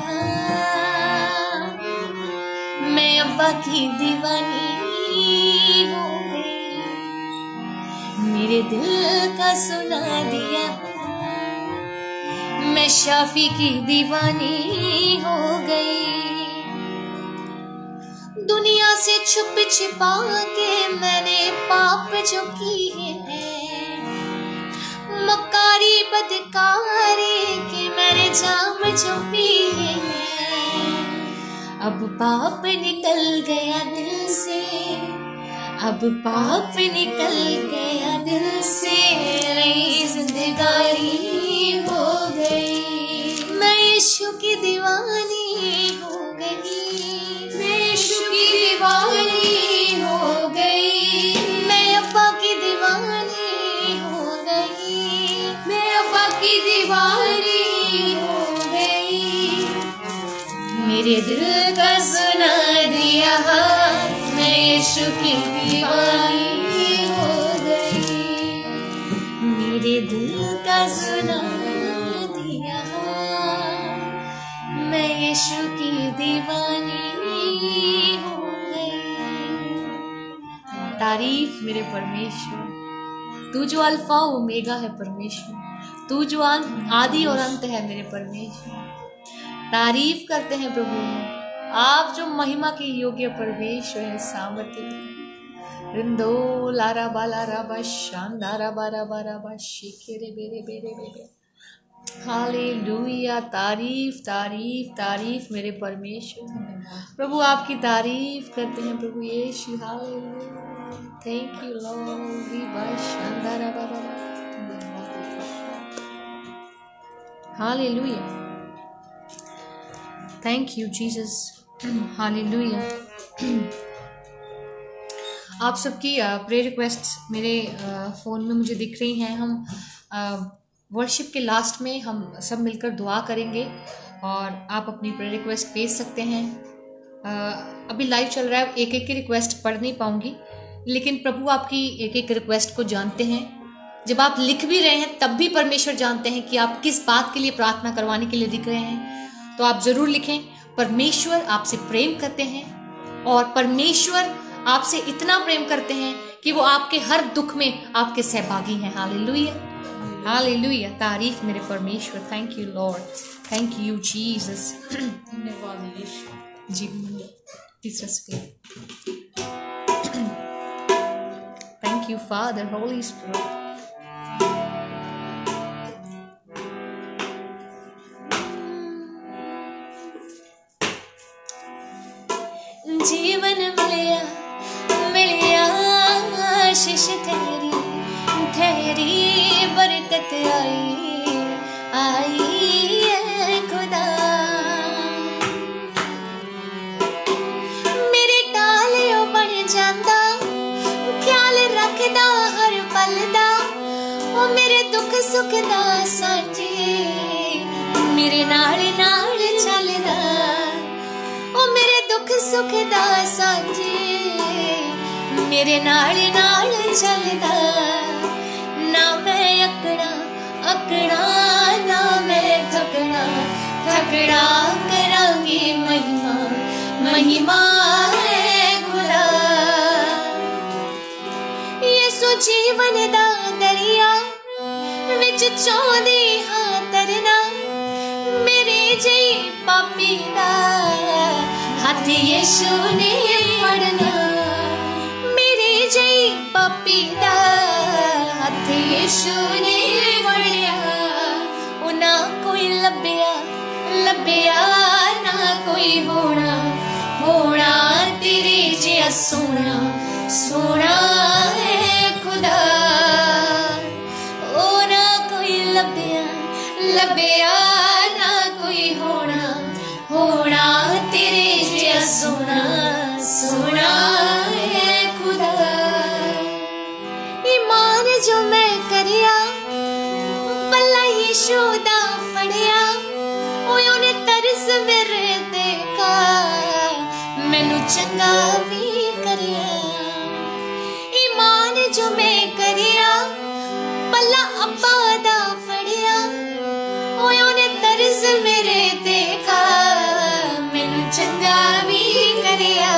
मैं अब्बा की दीवानी हो गई। मेरे दिल का सुना दिया, मैं शाफी की दीवानी हो गई। दुनिया से छुप छिपा के मैंने पाप जो किए हैं, मकारी बदकारी के मैंने जाम जो पिए हैं। अब पाप निकल गया दिल से, अब पाप निकल गया दिल से, नई जिंदगानी हो गई। मैं यीशु की दीवानी मेरे दिल का सुना दिया, मैं यीशु की दीवानी हो गई। मेरे दिल का सुना दिया, मैं यीशु की दीवानी हो गई। तारीफ मेरे परमेश्वर, तू जो अल्फा ओमेगा है परमेश्वर, तू जो आदि और अंत है मेरे परमेश्वर। तारीफ करते हैं प्रभु, आप जो महिमा के योग्य परमेश्वर है, सामर्थ्य। रिंदो लारा बाला राबा शानदारा बारा बारा बा शिकेरे बेरे बेरे बेरे। हालेलुया, तारीफ तारीफ तारीफ मेरे परमेश्वर। प्रभु आपकी तारीफ करते हैं प्रभु यीशु। Hallelujah, thank you lord. बा शानदारा बाबा। Hallelujah, thank you Jesus. Hallelujah. आप सबकी प्रेयर रिक्वेस्ट्स मेरे फ़ोन में मुझे दिख रही हैं। हम वर्शिप के लास्ट में हम सब मिलकर दुआ करेंगे और आप अपनी प्रेयर रिक्वेस्ट भेज सकते हैं। अभी लाइव चल रहा है, एक एक की रिक्वेस्ट पढ़ नहीं पाऊंगी, लेकिन प्रभु आपकी एक एक रिक्वेस्ट को जानते हैं। जब आप लिख भी रहे हैं तब भी परमेश्वर जानते हैं कि आप किस बात के लिए प्रार्थना करवाने के लिए लिख रहे हैं। तो आप ज़रूर लिखें। परमेश्वर आपसे प्रेम करते हैं और परमेश्वर आपसे इतना प्रेम करते हैं कि वो आपके हर दुख में आपके सहभागी हैं। हालेलुया, हालेलुया, तारीफ मेरे परमेश्वर। Thank you lord, thank you Jesus. जी तीसरा screen. Thank you father, holy spirit. जीवन मिलिया मिलिया आशीष ठहरी ठहरी बरकत आई आई है खुदा। मेरे टालियों बन जांदा ख्याल रखदा हर पल दा, ओ मेरे दुख सुख दा सांझे मेरे नाल नाल चलदा, ओ मेरे दुख सुख दा सांझे मेरे नाल नाल चलदा। ना मैं अकड़ा अकड़ा ना मैं थकड़ा थकड़ा करांगी महिमा महिमा है खुदा। यीशु जीवन दा दरिया विच चाहदी हां तरना, मेरे जी पापी दा हाथ यीशु ने फड़ना, मेरे जी पापी दा हाथ यीशु ने फड़िया। ओ ना कोई लभ्या लभ्या ना कोई होना होना तेरे जिया सोना सोना है खुदा। ओ ना कोई लभ्या लभ्या ना कोई होना होना तेरे जिया सोना सोना है खुदा। ईमान जो मैं करिया पल्ला यीशु दा फड़िया, ओए ओने तरस मेरे देखा मैनू चंगा भी करिया। ईमान जो मैं करिया पल्ला अब्बा दा फड़िया, ओए ओने तरस मेरे देखा चंगा भी करिया।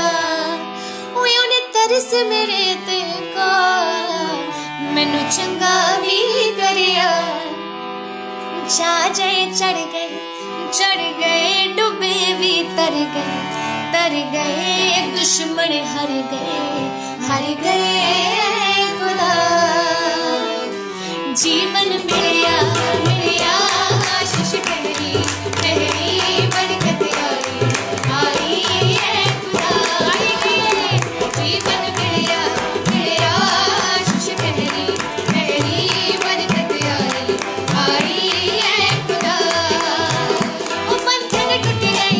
ओए ओने तरस मेरे ते का मैनू चंगा भी करिया। जा जाए चढ़ गए डूबे भी तर गए दुश्मन हर गए खुदा। जीवन मिलिया मिलिया आशीष ठहरी ठहरी बरकत आई है खुदा। जीवन मिलिया मिलिया आशीष ठहरी ठहरी बरकत आई है खुदा। ओ बंधन टूट गए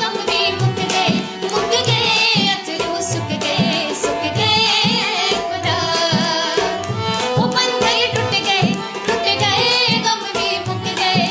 गम भी मुक गए अथरू सुख गए खुदा। ओ बंधन टूट गए गम भी मुक गए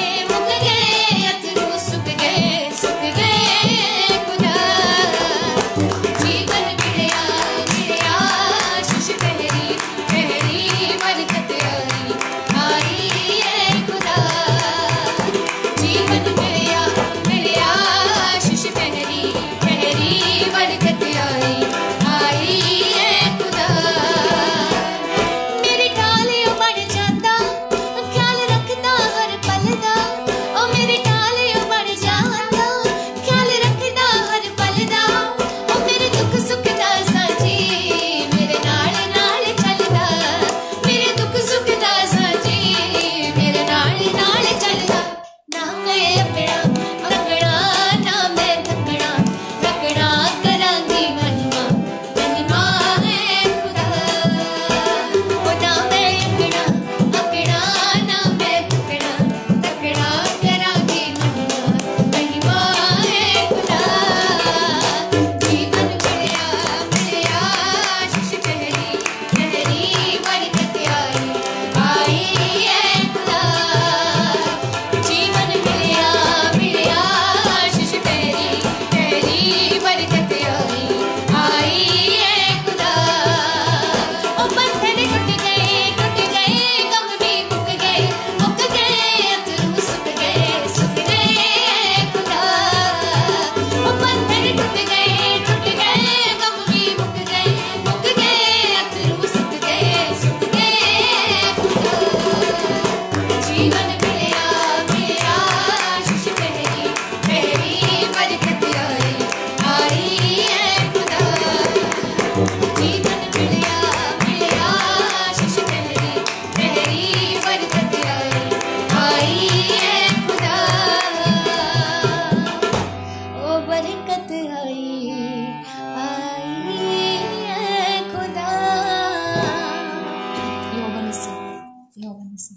यहोवा निसी।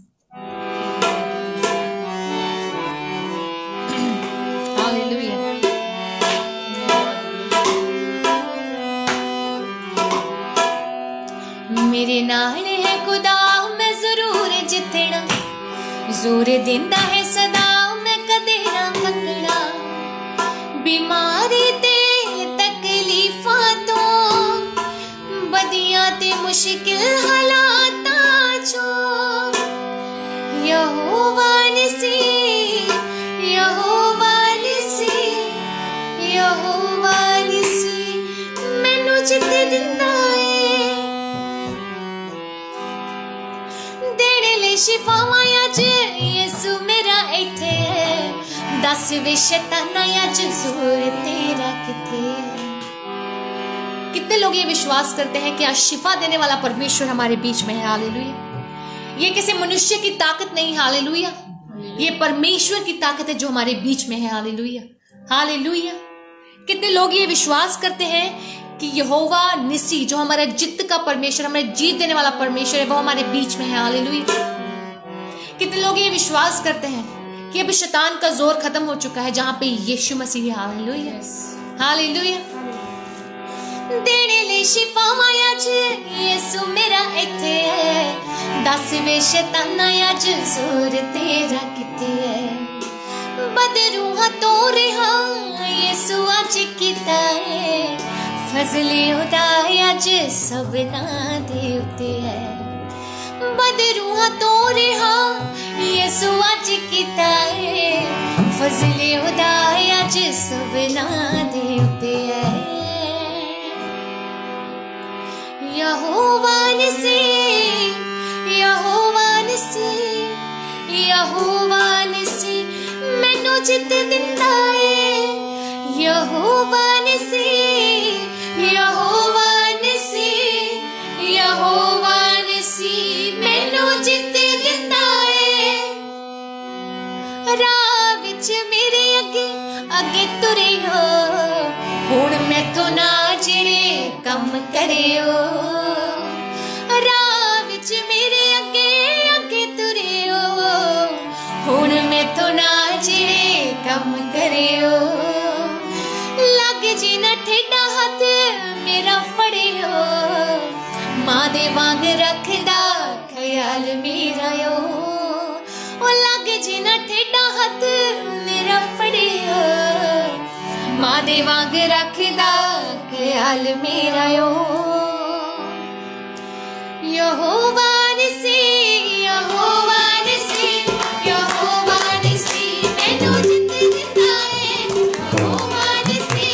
हालेलुया। मेरे नाल है खुदा, मैं जरूर जितना, जोर दिंदा है सदा, मैं कदे ना थकना। बीमारी ते तकलीफां तो, बदियां ते मुश्किल हालातां चों, यहोवा निसी, यहोवा निसी, यहोवा निसी मैनू जित दिंदा है। देने ले शिफावां अज यसू मेरा इत्थे है, दस वे शैताना अज जोर तेरा किथे है। कितने लोग ये विश्वास करते हैं कि आज शिफा देने वाला परमेश्वर हमारे बीच में है। हालेलुया। ये किसी मनुष्य की ताकत नहीं, हालेलुया, ये परमेश्वर की ताकत है जो हमारे बीच में है। Hallelujah, hallelujah. कितने लोग ये विश्वास करते हैं कि यहोवा निसी, जो हमारा जित का परमेश्वर, हमारे जीत देने वाला परमेश्वर है, वो हमारे बीच में है। हालेलुया। कितने लोग ये विश्वास करते हैं कि अब शैतान का जोर खत्म हो चुका है जहां पे यीशु मसीह है। Hallelujah, hallelujah. देने ले शिफावां अज यीशु मेरा इत्थे है, दस वे शैताना अज जोर तेरा किथे है। बदरूहां तो रिहा यीशु अज कीता है, फजले उदा अज सबना दे उते है। बदरूहां तो रिहा यीशु अज कीता है, फजले उदा अज सबना दे उते है। यहोवा निसी, यहोवा निसी, यहोवा निसी मैनू जित दिंदा है। यहोवा निसी, यहोवा निसी, यहोवा निसी मैनू जित दिंदा है। राह विच मेरे अगे अगे तुरे हो, हुण मैथों ना जेड़े कम करियो। राह विच मेरे अगे अगे तुरे हो, हुण मैथों ना जेड़े कम करियो। लग जी ना ठेडा हथ मेरा फड़ियो, मां दे वांग रखदा ख्याल मेरा यो। ओ लग जी ना ठेडा हथ मेरा फड़ियो, मां दे वांग रखदा ख्याल मेरा यो। यहोवा निसी, यहोवा निसी, यहोवा निसी मैनू जित दिंदा है। यहोवा निसी,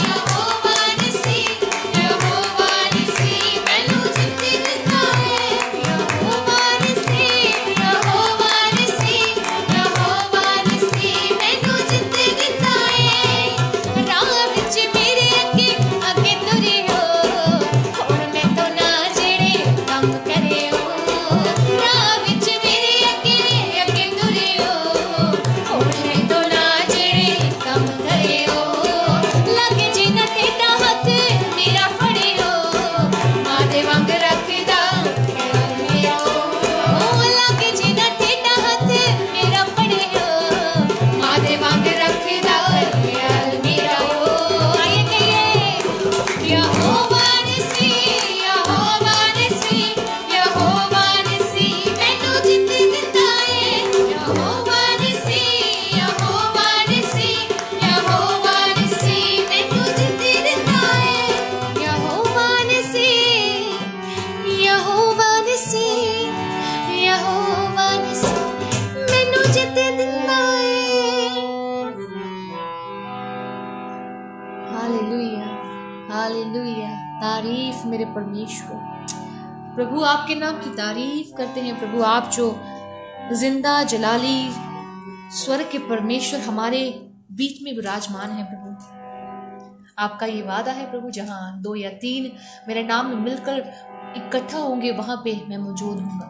यहोवा निसी, यहोवा निसी मैनू जित दिंदा है। यहोवा निसी, यहोवा निसी, यहोवा निसी मैनू जित दिंदा है। राह विच मेरे अगे अगे तुरे हो, हुण मैं तो ना जेड़े कम करियो। राह विच मेरे अगे अगे तुरे हो, हुण मैं तो ना जेड़े कम करियो। लग जी ना तेरा हथ मेरा फड़ियो, मां दे वांग रखदा ख्याल मेरा। ओ लग जी ना तेरा हथ मेरा फड़ियो, मां दे वांग रखदा ख्याल मेरा। आइए कहिए यहोवा निसी, यहोवा निसी, यहोवा निसी मैनू जित दिंदा है। यहोवा निसी, यहोवा निसी, यहोवा निसी मैनू जित दिंदा है। यहोवा निसी, यहोवा निसी, यहोवा निसी मैनू जित दिंदा है। Hallelujah, hallelujah. तारीफ मेरे परमेश्वर। प्रभु आपके नाम की तारीफ करते हैं। प्रभु आप जो जिंदा जलाली स्वर्ग के परमेश्वर हमारे बीच में विराजमान है। प्रभु आपका ये वादा है प्रभु, जहाँ 2 या 3 मेरे नाम में मिलकर इकट्ठा होंगे वहां पे मैं मौजूद हूँगा।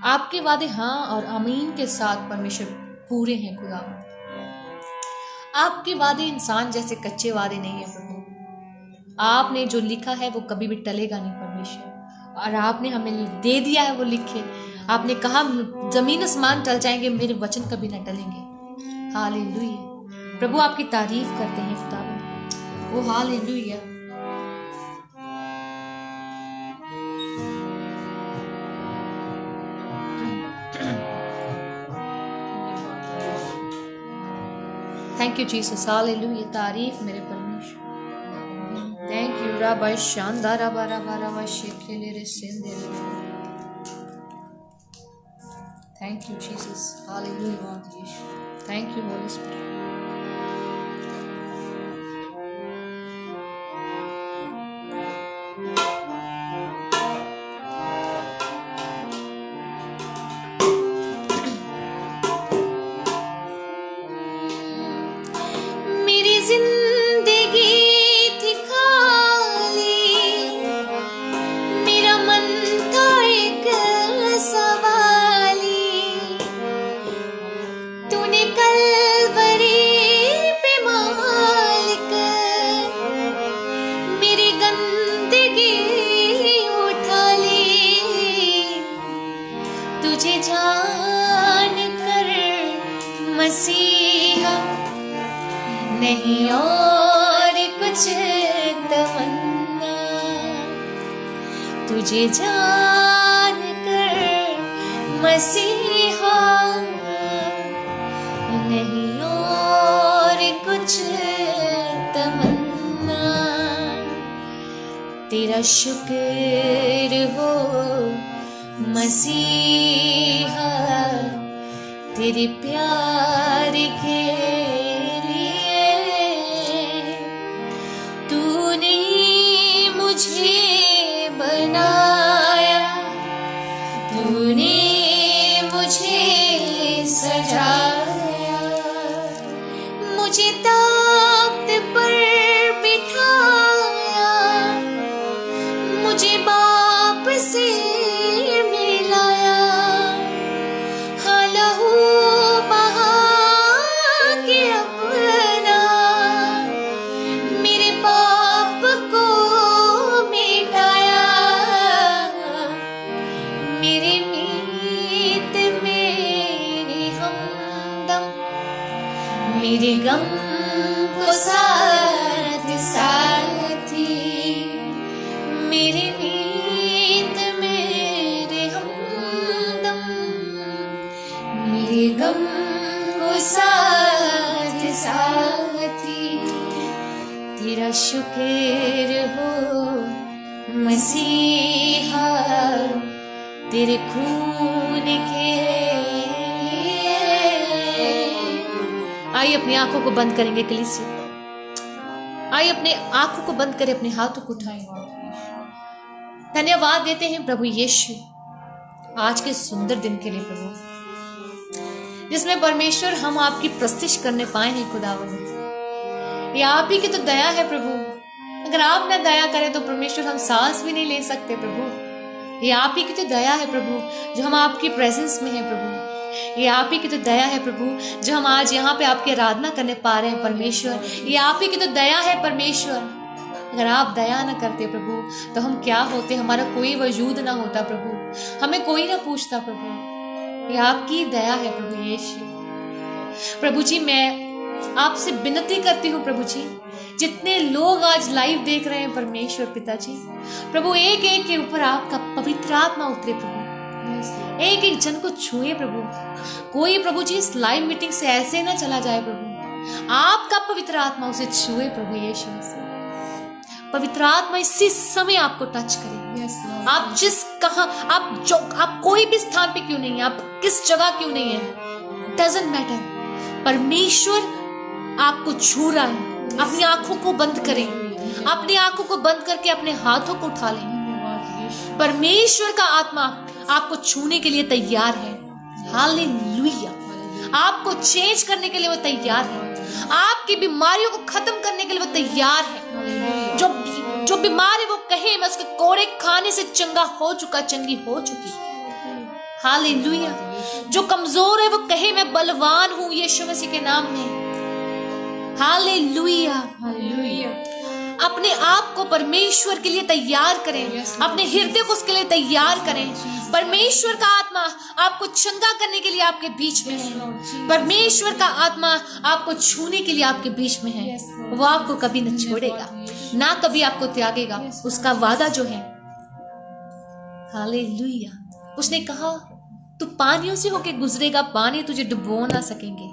आपके वादे हाँ और आमीन के साथ परमेश्वर पूरे हैं। खुदा आपके वादे इंसान जैसे कच्चे वादे नहीं है प्रभु। आपने जो लिखा है वो कभी भी टलेगा नहीं परमेश्वर। और आपने हमें दे दिया है वो लिखे। आपने कहा जमीन आसमान टल जाएंगे, मेरे वचन कभी न टलेंगे। हालेलुया। प्रभु आपकी तारीफ करते हैं खुदावन। Oh hallelujah. Thank you Jesus. Hallelujah. तारीफ मेरे परमेश्वर। थैंक यू रबा शानदार रबा रबा रबा शेखेले रे सेंदे। Thank you Jesus. Hallelujah. Thank you holy spirit. नहीं और कुछ तमन्ना, तुझे जान कर मसीहा, नहीं और कुछ तमन्ना। तेरा शुक्र हो मसीहा, तेरे प्यार के मुझे ताकत पर बिठाया, मुझे बाप से मिलाया, हाँ लहू बहा के अपना मेरे पाप को मिटाया। मेरे मीत मेरे हमदम, मेरे गम को साथ साथी, मेरे नीत मेरे हमदम, मेरे गम को साथ साथी। तेरा शुक्र हो मसीहा, तेरे खून के। आइए अपनी आंखों को बंद करेंगे कलीसिया। आइए अपने आंखों को बंद करें, अपने हाथों को उठाएं। धन्यवाद देते हैं प्रभु यीशु आज के सुंदर दिन के लिए प्रभु, जिसमें परमेश्वर हम आपकी प्रस्तिश करने पाए हैं खुदावंद। ये आप ही की तो दया है प्रभु। अगर आप ना दया करें तो परमेश्वर हम सांस भी नहीं ले सकते प्रभु। ये आप ही की तो दया है प्रभु जो हम आपकी प्रेजेंस में है प्रभु। ये आप ही की तो दया है प्रभु जो हम आज यहाँ पे आपकी आराधना करने पा रहे हैं परमेश्वर। ये आप ही की तो दया है परमेश्वर। अगर आप दया ना करते प्रभु तो हम क्या होते, हमारा कोई वजूद ना होता प्रभु, हमें कोई ना पूछता प्रभु। ये आपकी दया है प्रभु यीशु। प्रभु जी मैं आपसे विनती करती हूँ प्रभु जी, जितने लोग आज लाइव देख रहे हैं परमेश्वर पिताजी, प्रभु एक एक के ऊपर आपका पवित्र आत्मा उतरे प्रभु, एक एक जन को छुए प्रभु। कोई प्रभु जी इस लाइव मीटिंग से ऐसे ना चला जाए प्रभु, आपका पवित्र आत्मा उसे छुए प्रभु यीशु मसीह। पवित्र आत्मा इसी समय आपको टच करे। आप जिस कहां आप कोई भी स्थान पे क्यों नहीं है, आप किस जगह क्यों नहीं है, डजंट मैटर, परमेश्वर आपको छू रहा है। अपनी आंखों को बंद करें, अपनी आंखों को बंद करके अपने हाथों को उठा लें। परमेश्वर का आत्मा आपको छूने के लिए तैयार है। हालेलुया। आपको चेंज करने के लिए वो तैयार है। आपकी बीमारियों को खत्म करने के लिए वो तैयार है। जो बीमारी वो कहे मैं उसके कोड़े खाने से चंगा हो चुका, चंगी हो चुकी। हालेलुया। जो कमजोर है वो कहे मैं बलवान हूं यीशु मसीह के नाम में। हालेलुया। हालेलुया। अपने आप को परमेश्वर के लिए तैयार करें, अपने हृदय को उसके लिए तैयार करें। परमेश्वर का आत्मा आपको चंगा करने के लिए आपके बीच में है। परमेश्वर का आत्मा आपको छूने के लिए आपके बीच में है। वो आपको कभी न छोड़ेगा, ना कभी आपको त्यागेगा। उसका वादा जो है, हालेलुया। उसने कहा तू पानियों से होके गुजरेगा, पानी तुझे डुबो ना सकेंगे।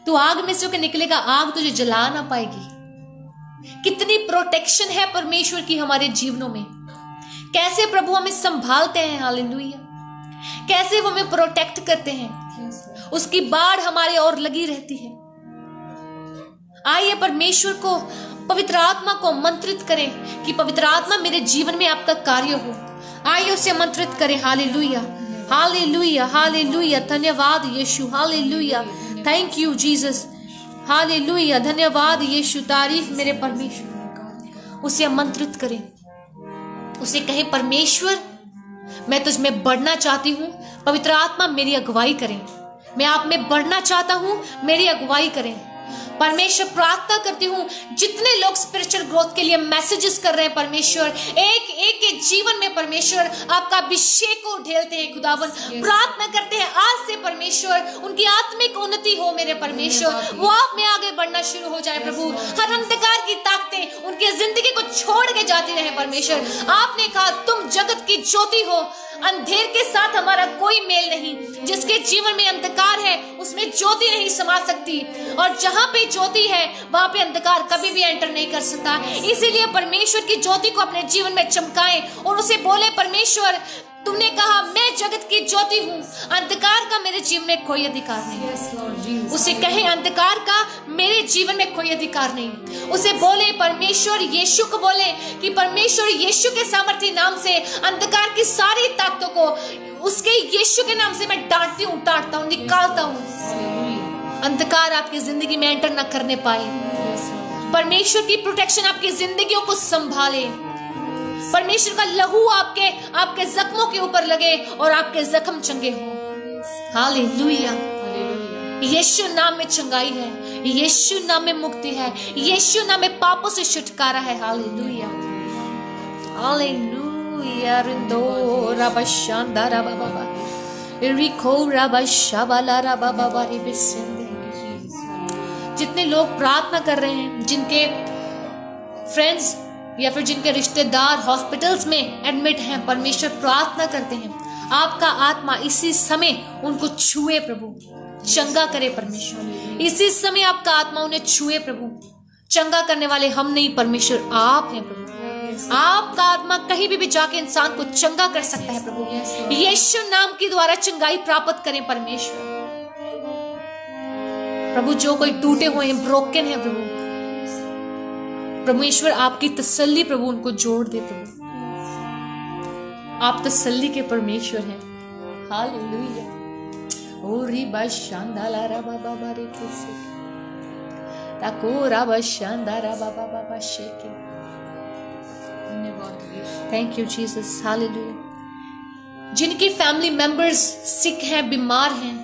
तू आग में से होके निकलेगा, आग तुझे जला ना पाएगी। कितनी प्रोटेक्शन है परमेश्वर की हमारे जीवनों में। कैसे प्रभु हमें संभालते हैं, हालेलुया। कैसे वो हमें प्रोटेक्ट करते हैं। उसकी बाढ़ हमारे और लगी रहती है। आइए परमेश्वर को, पवित्र आत्मा को आमंत्रित करें कि पवित्र आत्मा मेरे जीवन में आपका कार्य हो। आइए उसे आमंत्रित करें। Hallelujah, hallelujah, hallelujah. धन्यवाद यीशु, hallelujah. Thank you Jesus, hallelujah. धन्यवाद यीशु, तारीफ मेरे परमेश्वर। उसे आमंत्रित करें, उसे कहे परमेश्वर मैं तुझ में बढ़ना चाहती हूँ, पवित्र आत्मा मेरी अगुवाई करें। मैं आप में बढ़ना चाहता हूँ, मेरी अगुवाई करें। परमेश्वर प्रार्थना करती हूँ जितने लोग स्पिरिचुअल ग्रोथ के लिए मैसेजेस कर रहे हैं परमेश्वर, एक एक के जीवन में परमेश्वर आपका अभिषेक को ढेलते हैं खुदावन। प्रार्थना करते हैं आज से परमेश्वर उनकी आत्मिक उन्नति हो मेरे परमेश्वर। वो आप में आगे बढ़ना शुरू हो जाए प्रभु। हर अंधकार की ताकतें उनकी जिंदगी को छोड़ के जाती रहे परमेश्वर। आपने कहा तुम जगत की ज्योति हो, अंधेर के साथ हमारा कोई मेल नहीं। जिसके जीवन में अंधकार है उसमें ज्योति नहीं समा सकती, और जहां पे ज्योति है वहां पे अंधकार कभी भी एंटर नहीं कर सकता। इसीलिए परमेश्वर की ज्योति को अपने जीवन में चमकाएं और उसे बोले परमेश्वर तुमने कहा मैं जगत की ज्योति हूँ, अंधकार का मेरे जीवन में कोई अधिकार नहीं। उसे कहे अंधकार का मेरे जीवन में कोई अधिकार नहीं। उसे बोले परमेश्वर यीशु को बोले कि परमेश्वर यीशु के सामर्थ्य नाम से अंधकार की सारी ताकतों को उसके यीशु के नाम से मैं डांटती हूँ, टाटता हूँ, निकालता हूँ। अंधकार आपकी जिंदगी में एंटर न करने पाए। परमेश्वर की प्रोटेक्शन आपकी जिंदगियों को संभाले। परमेश्वर का लहू आपके जख्मों के ऊपर लगे और आपके जख्म चंगे हो। हालेलुया। यीशु नाम में चंगाई है, यीशु नाम में मुक्ति है, यीशु नाम में पापों से छुटकारा है। Hallelujah, hallelujah. रिंदो रबा शांदा रबा बाबा, रिको रबा शाबाला रबा बाबा रिबिसेंदे। जितने लोग प्रार्थना कर रहे हैं, जिनके फ्रेंड्स या फिर जिनके रिश्तेदार हॉस्पिटल्स में एडमिट हैं, परमेश्वर प्रार्थना करते हैं आपका आत्मा इसी समय उनको छुए प्रभु, चंगा करे परमेश्वर। इसी समय आपका आत्मा उन्हें छुए प्रभु। चंगा करने वाले हम नहीं, परमेश्वर आप हैं प्रभु। आपका आत्मा कहीं भी जाके इंसान को चंगा कर सकता है प्रभु। यीशु नाम के द्वारा चंगाई प्राप्त करें परमेश्वर। प्रभु जो कोई टूटे हुए हैं, ब्रोकन है प्रभु, परमेश्वर आपकी तसल्ली प्रभु उनको जोड़ दे प्रभु। आप तसल्ली के परमेश्वर हैं। हालेलुया। ओरी बाशांदाला रबा बाबा रे कैसे ताकोरा बाशांदारा बाबा बाबा शेके। Thank you Jesus, hallelujah. जिनकी फैमिली मेंबर्स सिक हैं, बीमार हैं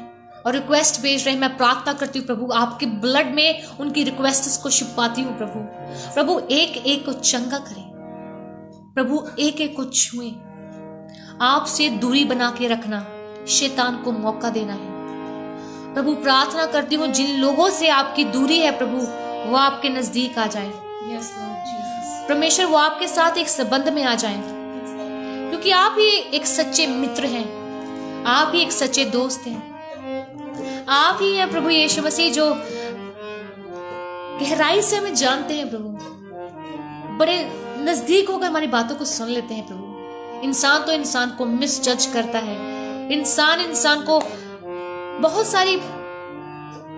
और रिक्वेस्ट भेज रहे हैं, मैं प्रार्थना करती हूँ प्रभु आपके ब्लड में उनकी रिक्वेस्ट को छिपाती हूँ प्रभु। प्रभु एक एक को चंगा करें प्रभु, एक एक को छुएं। आपसे दूरी बना के रखना, शैतान को मौका देना है प्रभु। प्रार्थना करती हूँ जिन लोगों से आपकी दूरी है प्रभु, वो आपके नजदीक आ जाए परमेश्वर। वो आपके साथ एक संबंध में आ जाएं, क्योंकि आप ही एक सच्चे मित्र हैं, आप ही एक सच्चे दोस्त हैं। आप ही हैं प्रभु यीशु मसीह जो गहराई से हमें जानते हैं प्रभु, बड़े नजदीक होकर हमारी बातों को सुन लेते हैं प्रभु। इंसान तो इंसान को मिसजज करता है, इंसान को बहुत सारी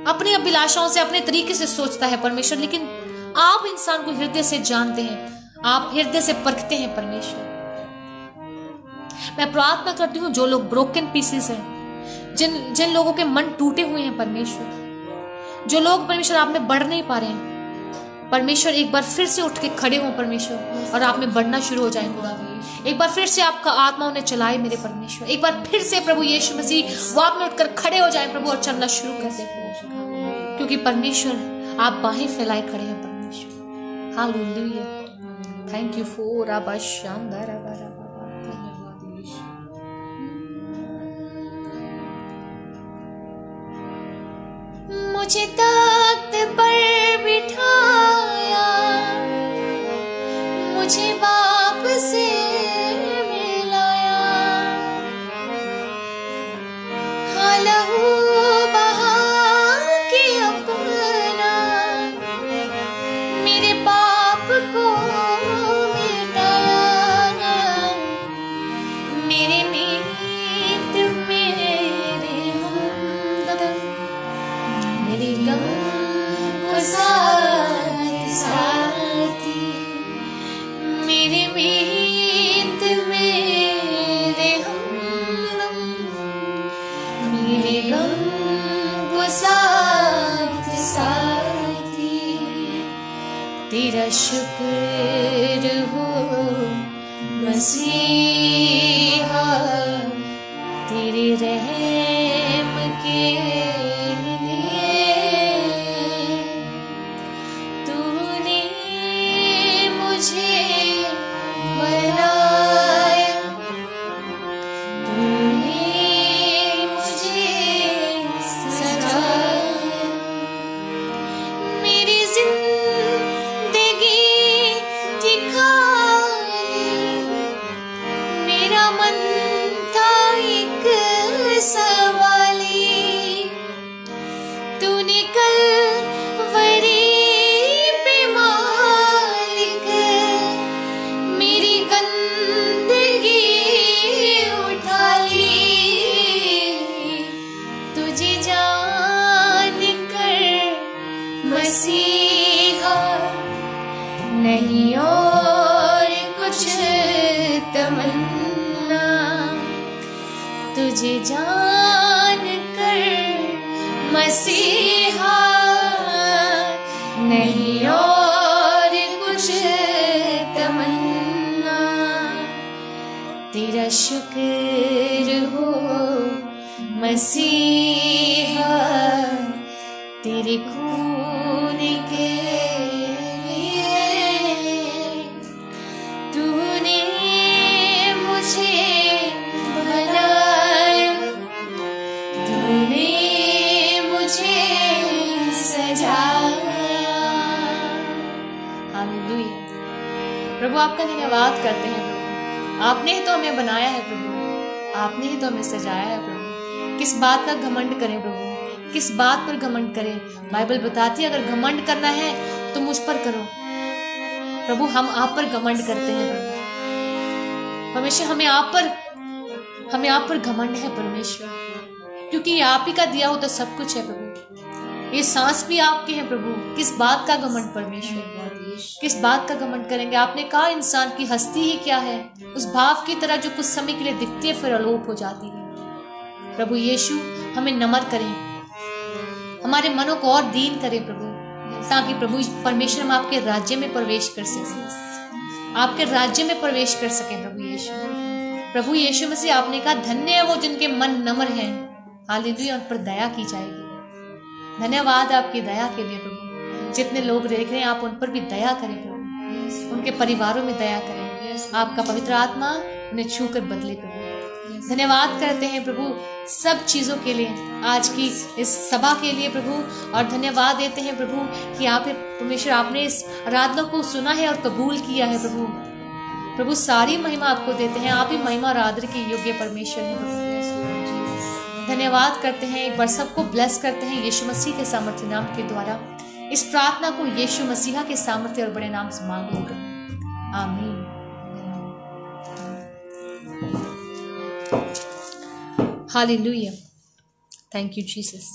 अपनी अभिलाषाओं से अपने तरीके से सोचता है परमेश्वर, लेकिन आप इंसान को हृदय से जानते हैं, आप हृदय से परखते हैं परमेश्वर। मैं प्रार्थना करती हूँ जो लोग ब्रोकन पीसेस हैं, जिन लोगों के मन टूटे हुए हैं परमेश्वर, जो लोग परमेश्वर आप में बढ़ नहीं पा रहे हैं, परमेश्वर एक बार फिर से उठ के खड़े हों परमेश्वर और आप में बढ़ना शुरू हो जाएंगे। एक बार फिर से आपका आत्मा उन्हें चलाए मेरे परमेश्वर। एक बार फिर से प्रभु यीशु मसीह वो आप में उठकर खड़े हो जाए प्रभु और चलना शुरू कर दे, क्योंकि परमेश्वर आप बाहें फैलाए खड़े हैं परमेश्वर। हालेलुया। थैंक यू फॉर आबा शानदार आबा। धन्यवाद यीशु। मुझे तख्त पर बिठाया, मुझे बाप से मिलाया, हाँ लहू बहा के अपना मेरे पाप को मिटाया। मेरे मीत मेरे हमदम मेरे गम को साथी, मेरे मीत मेरे हमदम मेरे गम को साथी। तेरा शुक्र हो मसीहा, तेरे रहम के नहीं और कुछ तमन्ना, तुझे जान कर मसीहा, नहीं और कुछ तमन्ना। तेरा शुक्र हो मसीहा, तेरे खून के प्रभु आपका धन्यवाद करते हैं प्रभु। आपने ही तो हमें बनाया है प्रभु, आपने ही तो हमें सजाया है प्रभु। किस बात का घमंड करें प्रभु, किस बात पर घमंड करें? बाइबल बताती है अगर घमंड करना है तो मुझ पर करो प्रभु। हम आप पर घमंड करते हैं प्रभु। परमेश्वर हमें आप पर घमंड है परमेश्वर, क्योंकि ये आप ही का दिया होता सब कुछ है प्रभु। ये सांस भी आपके हैं प्रभु। किस बात का घमंड परमेश्वर, किस बात का घमंड करेंगे? आपने कहा इंसान की हस्ती ही क्या है, उस भाव की तरह जो कुछ समय के लिए दिखती है फिर अलोप हो जाती है। प्रभु यीशु हमें नम्र करें, हमारे मनों को और दीन करें प्रभु, ताकि प्रभु परमेश्वर हम आपके राज्य में प्रवेश कर सकें, आपके राज्य में प्रवेश कर सकें। प्रभु यीशु मसीह आपने कहा धन्य है वो जिनके मन नम्र हैं, हालेलुया, उन पर दया की जाएगी। धन्यवाद आपकी दया के लिए प्रभु। जितने लोग देख रहे हैं आप उन पर भी दया करें प्रभु, उनके परिवारों में दया करें। आपका पवित्र आत्मा उन्हें छू कर बदले प्रभु। धन्यवाद करते हैं प्रभु सब चीजों के लिए, आज की इस सभा के लिए प्रभु, और धन्यवाद देते हैं प्रभु कि आप परमेश्वर आपने इस आराधना को सुना है और कबूल किया है प्रभु। प्रभु सारी महिमा आपको देते हैं, आप ही महिमा और आदर के योग्य परमेश्वर हैं प्रभु। धन्यवाद करते हैं, एक बार सबको ब्लेस करते हैं यीशु मसीह के सामर्थ्य नाम के द्वारा। इस प्रार्थना को यीशु मसीहा के सामर्थ्य और बड़े नाम से मांग लेंगे, आमीन। Hallelujah, thank you Jesus.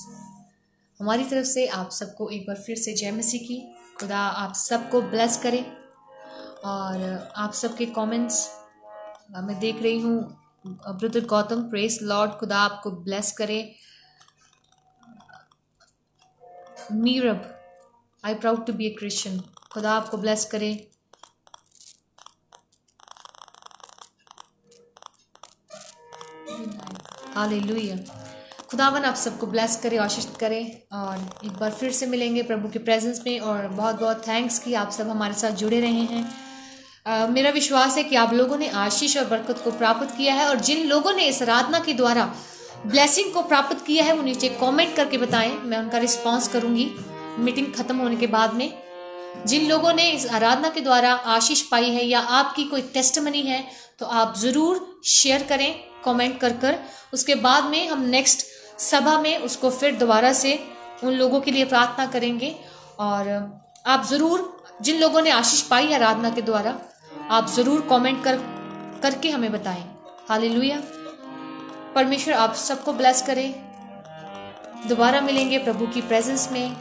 हमारी तरफ से आप सबको एक बार फिर से जय मसीह की। खुदा आप सबको ब्लेस करे। और आप सबके कमेंट्स मैं देख रही हूँ। ब्रदर गौतम, प्रेस लॉर्ड, खुदा आपको ब्लेस करे। Meerab, I proud to be a Christian, खुदा आपको ब्लेस करे। हालेलुया, खुदावन आप सबको ब्लेस करे, आशीषित करे और एक बार फिर से मिलेंगे प्रभु के प्रेजेंस में। और बहुत बहुत थैंक्स कि आप सब हमारे साथ जुड़े रहे हैं। मेरा विश्वास है कि आप लोगों ने आशीष और बरकत को प्राप्त किया है, और जिन लोगों ने इस आराधना के द्वारा ब्लेसिंग को प्राप्त किया है वो नीचे कमेंट करके बताएं, मैं उनका रिस्पांस करूंगी मीटिंग खत्म होने के बाद में। जिन लोगों ने इस आराधना के द्वारा आशीष पाई है या आपकी कोई टेस्टमनी है तो आप ज़रूर शेयर करें कमेंट कर। उसके बाद में हम नेक्स्ट सभा में उसको फिर दोबारा से उन लोगों के लिए प्रार्थना करेंगे। और आप ज़रूर, जिन लोगों ने आशीष पाई है आराधना के द्वारा, आप ज़रूर कमेंट करके हमें बताएं। हालेलुया। परमेश्वर आप सबको ब्लेस करे। दोबारा मिलेंगे प्रभु की प्रेजेंस में।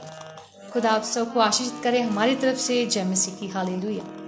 खुदा आप सबको आशीषित करे। हमारी तरफ से जय मसीह की। हालेलुया।